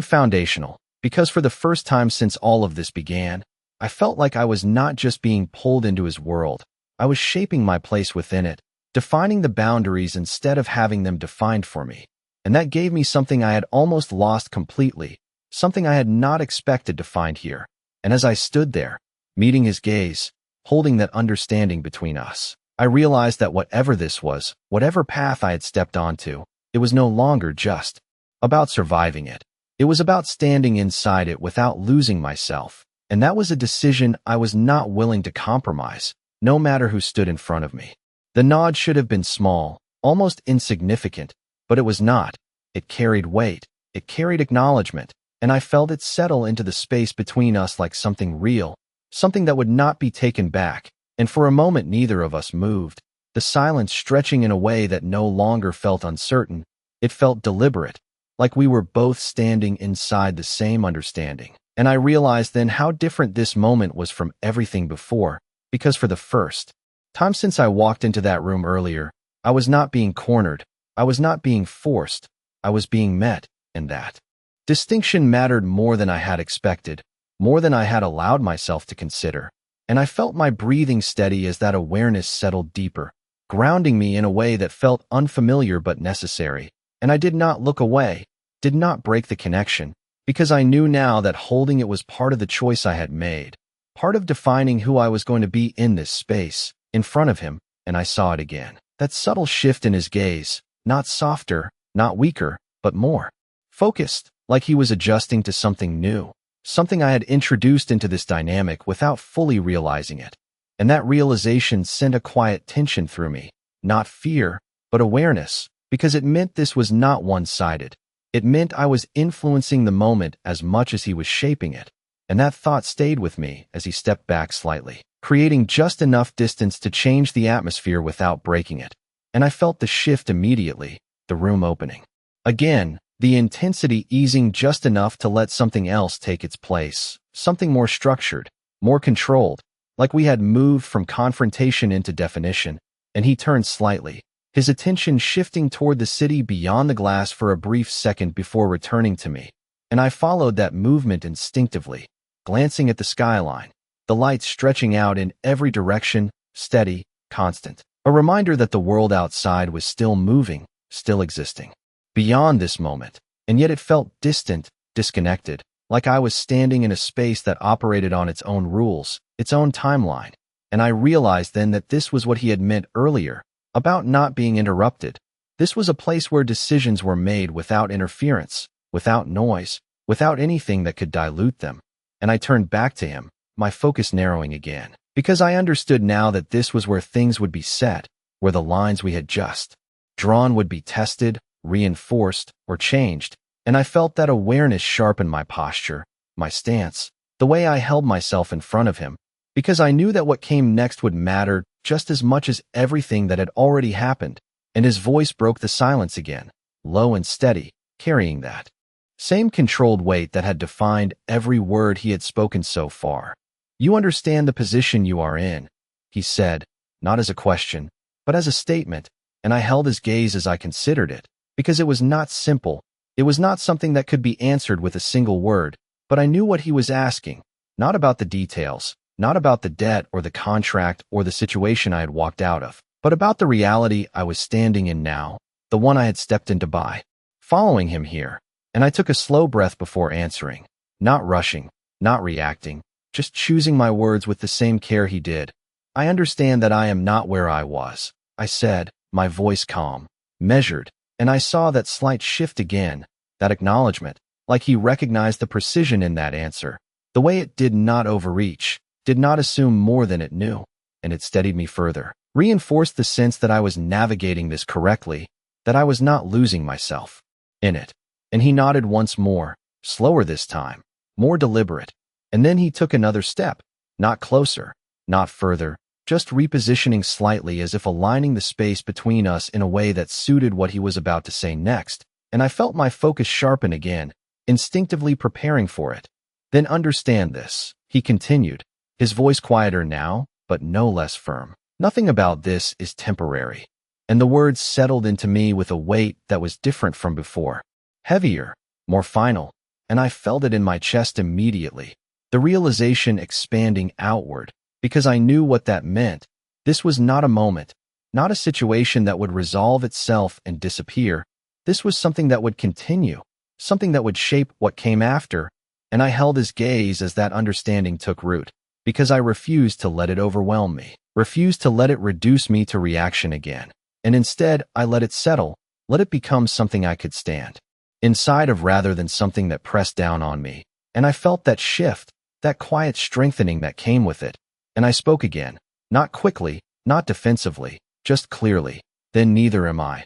foundational, because for the first time since all of this began, I felt like I was not just being pulled into his world, I was shaping my place within it, defining the boundaries instead of having them defined for me. And that gave me something I had almost lost completely, something I had not expected to find here. And as I stood there, meeting his gaze, holding that understanding between us, I realized that whatever this was, whatever path I had stepped onto, it was no longer just about surviving it. It was about standing inside it without losing myself. And that was a decision I was not willing to compromise, no matter who stood in front of me. The nod should have been small, almost insignificant, but it was not. It carried weight, it carried acknowledgement, and I felt it settle into the space between us like something real, something that would not be taken back. And for a moment neither of us moved, the silence stretching in a way that no longer felt uncertain. It felt deliberate, like we were both standing inside the same understanding. And I realized then how different this moment was from everything before, because for the first time since I walked into that room earlier, I was not being cornered, I was not being forced, I was being met, and that distinction mattered more than I had expected, more than I had allowed myself to consider. And I felt my breathing steady as that awareness settled deeper, grounding me in a way that felt unfamiliar but necessary. And I did not look away, did not break the connection, because I knew now that holding it was part of the choice I had made, part of defining who I was going to be in this space, in front of him. And I saw it again. That subtle shift in his gaze, not softer, not weaker, but more focused, like he was adjusting to something new, something I had introduced into this dynamic without fully realizing it. And that realization sent a quiet tension through me, not fear, but awareness, because it meant this was not one-sided. It meant I was influencing the moment as much as he was shaping it. And that thought stayed with me as he stepped back slightly, creating just enough distance to change the atmosphere without breaking it. And I felt the shift immediately, the room opening. Again, the intensity easing just enough to let something else take its place, something more structured, more controlled, like we had moved from confrontation into definition. And he turned slightly, his attention shifting toward the city beyond the glass for a brief second before returning to me. And I followed that movement instinctively, glancing at the skyline, the lights stretching out in every direction, steady, constant. A reminder that the world outside was still moving, still existing. Beyond this moment, and yet it felt distant, disconnected, like I was standing in a space that operated on its own rules, its own timeline. And I realized then that this was what he had meant earlier, about not being interrupted. This was a place where decisions were made without interference, without noise, without anything that could dilute them. And I turned back to him, my focus narrowing again, because I understood now that this was where things would be set, where the lines we had just drawn would be tested, reinforced, or changed. And I felt that awareness sharpen my posture, my stance, the way I held myself in front of him, because I knew that what came next would matter just as much as everything that had already happened. And his voice broke the silence again, low and steady, carrying that same controlled weight that had defined every word he had spoken so far. You understand the position you are in, he said, not as a question, but as a statement, and I held his gaze as I considered it, because it was not simple. It was not something that could be answered with a single word, but I knew what he was asking, not about the details, not about the debt or the contract or the situation I had walked out of, but about the reality I was standing in now, the one I had stepped into by following him here. And I took a slow breath before answering, not rushing, not reacting, just choosing my words with the same care he did. I understand that I am not where I was, I said, my voice calm, measured, and I saw that slight shift again, that acknowledgement, like he recognized the precision in that answer, the way it did not overreach, did not assume more than it knew, and it steadied me further, reinforced the sense that I was navigating this correctly, that I was not losing myself in it. And he nodded once more, slower this time, more deliberate, and then he took another step, not closer, not further, just repositioning slightly as if aligning the space between us in a way that suited what he was about to say next, and I felt my focus sharpen again, instinctively preparing for it. Then understand this, he continued, his voice quieter now, but no less firm. Nothing about this is temporary. And the words settled into me with a weight that was different from before. Heavier, more final, and I felt it in my chest immediately, the realization expanding outward, because I knew what that meant. This was not a moment, not a situation that would resolve itself and disappear. This was something that would continue, something that would shape what came after, and I held his gaze as that understanding took root, because I refused to let it overwhelm me, refused to let it reduce me to reaction again, and instead I let it settle, let it become something I could stand inside of rather than something that pressed down on me. And I felt that shift, that quiet strengthening that came with it. And I spoke again, not quickly, not defensively, just clearly. Then neither am I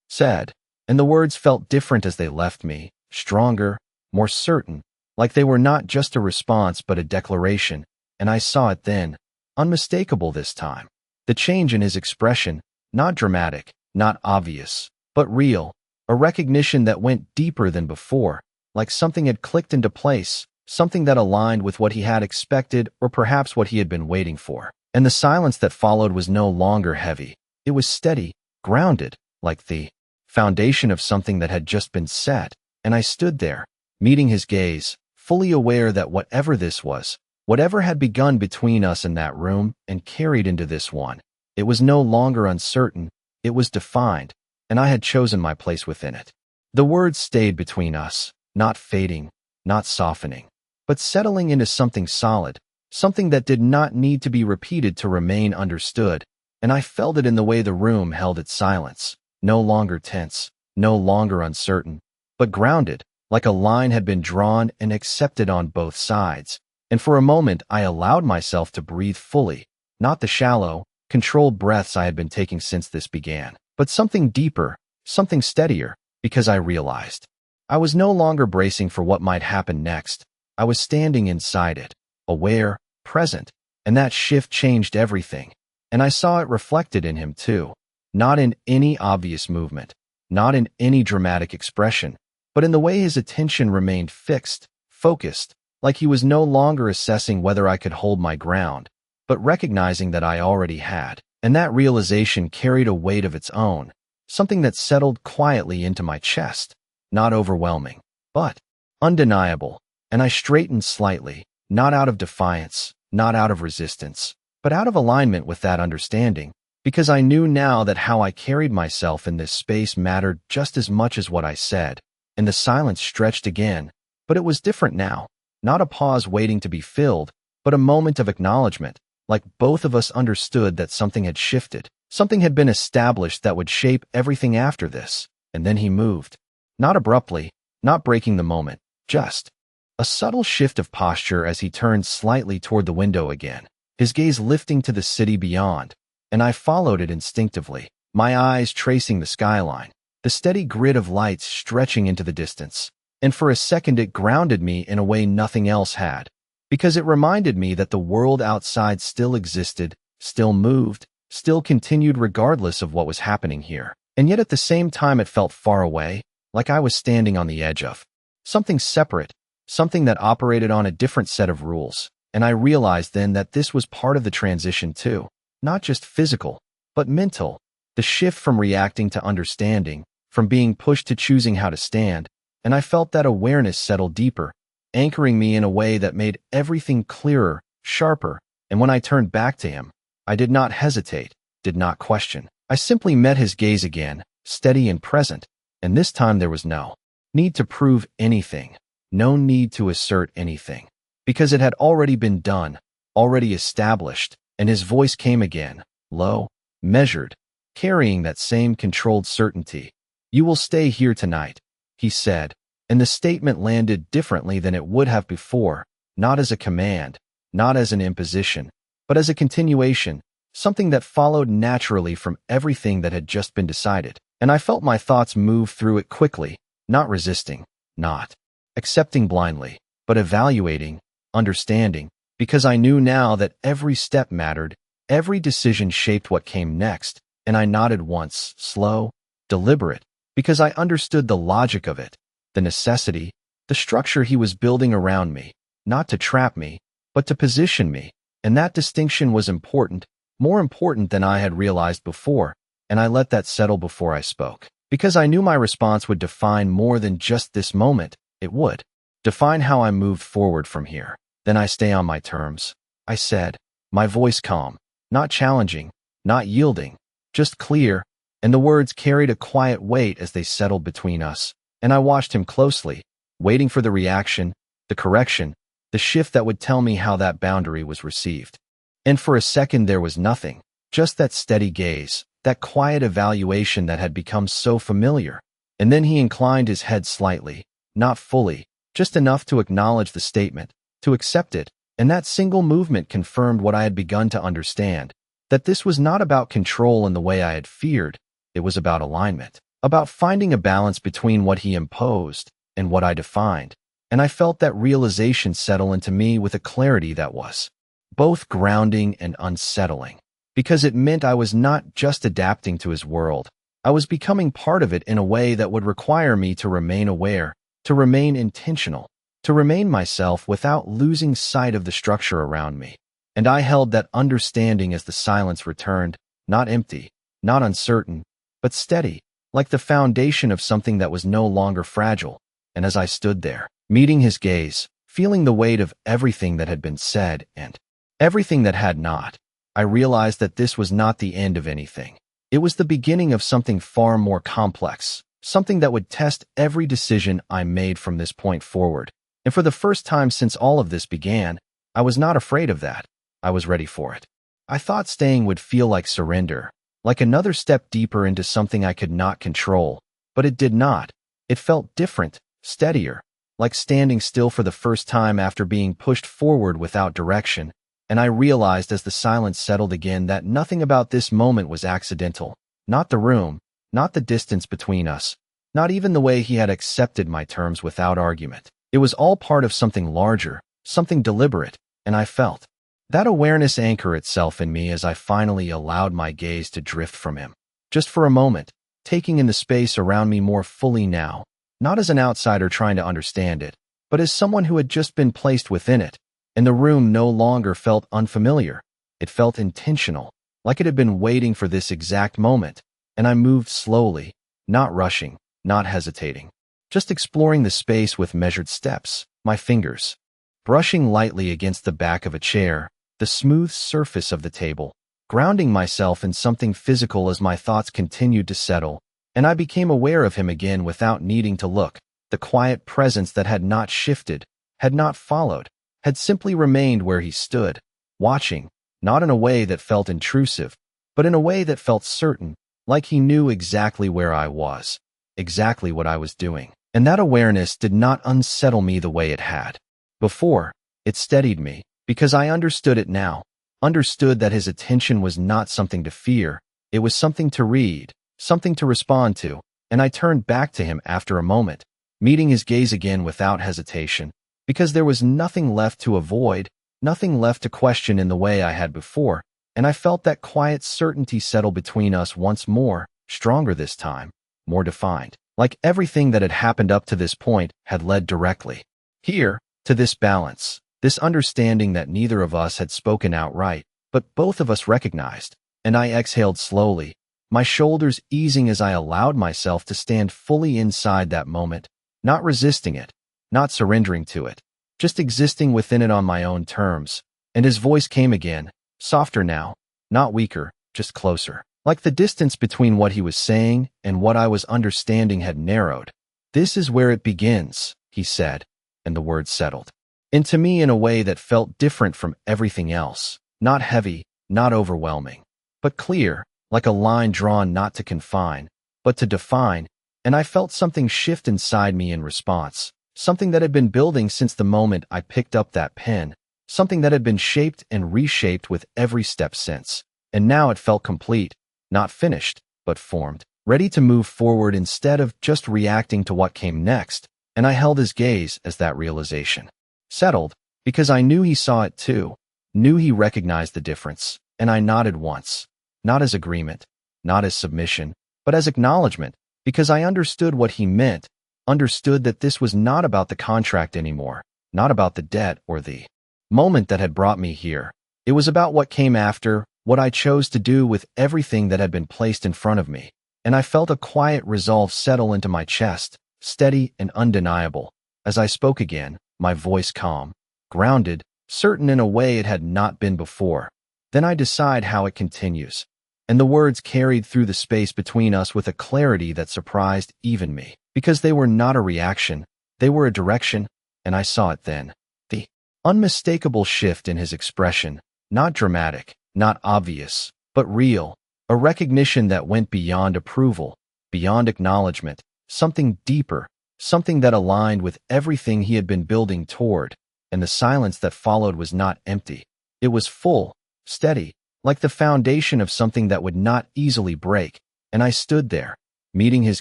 said. And the words felt different as they left me, stronger, more certain, like they were not just a response but a declaration. And I saw it then, unmistakable this time. The change in his expression, not dramatic, not obvious, but real. A recognition that went deeper than before, like something had clicked into place, something that aligned with what he had expected or perhaps what he had been waiting for. And the silence that followed was no longer heavy. It was steady, grounded, like the foundation of something that had just been set. And I stood there, meeting his gaze, fully aware that whatever this was, whatever had begun between us in that room and carried into this one, it was no longer uncertain, it was defined, and I had chosen my place within it. The words stayed between us, not fading, not softening, but settling into something solid, something that did not need to be repeated to remain understood, and I felt it in the way the room held its silence, no longer tense, no longer uncertain, but grounded, like a line had been drawn and accepted on both sides. And for a moment I allowed myself to breathe fully, not the shallow, controlled breaths I had been taking since this began, but something deeper, something steadier, because I realized I was no longer bracing for what might happen next. I was standing inside it, aware, present, and that shift changed everything. And I saw it reflected in him too, not in any obvious movement, not in any dramatic expression, but in the way his attention remained fixed, focused, like he was no longer assessing whether I could hold my ground, but recognizing that I already had. And that realization carried a weight of its own, something that settled quietly into my chest, not overwhelming, but undeniable. And I straightened slightly, not out of defiance, not out of resistance, but out of alignment with that understanding, because I knew now that how I carried myself in this space mattered just as much as what I said. And the silence stretched again, but it was different now, not a pause waiting to be filled, but a moment of acknowledgement. Like both of us understood that something had shifted, something had been established that would shape everything after this. And then he moved. Not abruptly, not breaking the moment, just a subtle shift of posture as he turned slightly toward the window again, his gaze lifting to the city beyond. And I followed it instinctively, my eyes tracing the skyline, the steady grid of lights stretching into the distance. And for a second it grounded me in a way nothing else had, because it reminded me that the world outside still existed, still moved, still continued regardless of what was happening here. And yet at the same time it felt far away, like I was standing on the edge of something separate, something that operated on a different set of rules. And I realized then that this was part of the transition too. Not just physical, but mental. The shift from reacting to understanding, from being pushed to choosing how to stand. And I felt that awareness settle deeper, anchoring me in a way that made everything clearer, sharper. And when I turned back to him, I did not hesitate, did not question. I simply met his gaze again, steady and present. And this time there was no need to prove anything, no need to assert anything, because it had already been done, already established. And his voice came again, low, measured, carrying that same controlled certainty. "You will stay here tonight," he said, and the statement landed differently than it would have before, not as a command, not as an imposition, but as a continuation, something that followed naturally from everything that had just been decided. And I felt my thoughts move through it quickly, not resisting, not accepting blindly, but evaluating, understanding, because I knew now that every step mattered, every decision shaped what came next. And I nodded once, slow, deliberate, because I understood the logic of it, the necessity, the structure he was building around me, not to trap me, but to position me. And that distinction was important, more important than I had realized before, and I let that settle before I spoke. Because I knew my response would define more than just this moment, it would define how I moved forward from here. "Then I stay on my terms," I said, my voice calm, not challenging, not yielding, just clear, and the words carried a quiet weight as they settled between us. And I watched him closely, waiting for the reaction, the correction, the shift that would tell me how that boundary was received. And for a second there was nothing, just that steady gaze, that quiet evaluation that had become so familiar. And then he inclined his head slightly, not fully, just enough to acknowledge the statement, to accept it, and that single movement confirmed what I had begun to understand, that this was not about control in the way I had feared, it was about alignment, about finding a balance between what he imposed and what I defined. And I felt that realization settle into me with a clarity that was both grounding and unsettling, because it meant I was not just adapting to his world, I was becoming part of it in a way that would require me to remain aware, to remain intentional, to remain myself without losing sight of the structure around me. And I held that understanding as the silence returned, not empty, not uncertain, but steady, like the foundation of something that was no longer fragile. And as I stood there, meeting his gaze, feeling the weight of everything that had been said and everything that had not, I realized that this was not the end of anything. It was the beginning of something far more complex, something that would test every decision I made from this point forward. And for the first time since all of this began, I was not afraid of that. I was ready for it. I thought staying would feel like surrender, like another step deeper into something I could not control, but it did not. It felt different, steadier, like standing still for the first time after being pushed forward without direction. And I realized as the silence settled again that nothing about this moment was accidental. Not the room, not the distance between us, not even the way he had accepted my terms without argument. It was all part of something larger, something deliberate, and I felt that awareness anchor itself in me as I finally allowed my gaze to drift from him. Just for a moment, taking in the space around me more fully now, not as an outsider trying to understand it, but as someone who had just been placed within it. And the room no longer felt unfamiliar. It felt intentional, like it had been waiting for this exact moment. And I moved slowly, not rushing, not hesitating, just exploring the space with measured steps, my fingers brushing lightly against the back of a chair, the smooth surface of the table, grounding myself in something physical as my thoughts continued to settle. And I became aware of him again without needing to look, the quiet presence that had not shifted, had not followed, had simply remained where he stood, watching, not in a way that felt intrusive, but in a way that felt certain, like he knew exactly where I was, exactly what I was doing. And that awareness did not unsettle me the way it had before. It steadied me, because I understood it now, understood that his attention was not something to fear, it was something to read, something to respond to. And I turned back to him after a moment, meeting his gaze again without hesitation, because there was nothing left to avoid, nothing left to question in the way I had before. And I felt that quiet certainty settle between us once more, stronger this time, more defined, like everything that had happened up to this point had led directly here, to this balance, This understanding that neither of us had spoken outright, but both of us recognized. And I exhaled slowly, my shoulders easing as I allowed myself to stand fully inside that moment, not resisting it, not surrendering to it, just existing within it on my own terms. And his voice came again, softer now, not weaker, just closer. Like the distance between what he was saying and what I was understanding had narrowed. "This is where it begins," he said, and the words settled into me in a way that felt different from everything else. Not heavy, not overwhelming, but clear, like a line drawn not to confine, but to define. And I felt something shift inside me in response, something that had been building since the moment I picked up that pen, something that had been shaped and reshaped with every step since. And now it felt complete, not finished, but formed, ready to move forward instead of just reacting to what came next. And I held his gaze as that realization settled, because I knew he saw it too, knew he recognized the difference. And I nodded once, not as agreement, not as submission, but as acknowledgement, because I understood what he meant, understood that this was not about the contract anymore, not about the debt or the moment that had brought me here. It was about what came after, what I chose to do with everything that had been placed in front of me. And I felt a quiet resolve settle into my chest, steady and undeniable. As I spoke again, my voice calm, grounded, certain in a way it had not been before. "Then I decide how it continues." And the words carried through the space between us with a clarity that surprised even me, because they were not a reaction, they were a direction, and I saw it then. The unmistakable shift in his expression, not dramatic, not obvious, but real, a recognition that went beyond approval, beyond acknowledgement, something deeper, something that aligned with everything he had been building toward. And the silence that followed was not empty. It was full, steady, like the foundation of something that would not easily break. And I stood there, meeting his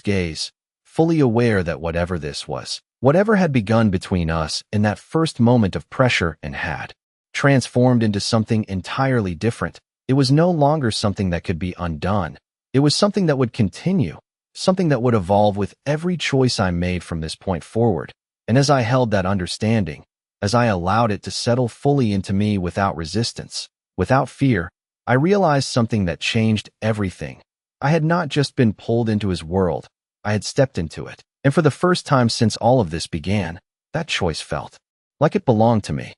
gaze, fully aware that whatever this was, whatever had begun between us in that first moment of pressure and had transformed into something entirely different. It was no longer something that could be undone. It was something that would continue, something that would evolve with every choice I made from this point forward. And as I held that understanding, as I allowed it to settle fully into me without resistance, without fear, I realized something that changed everything. I had not just been pulled into his world, I had stepped into it. And for the first time since all of this began, that choice felt like it belonged to me.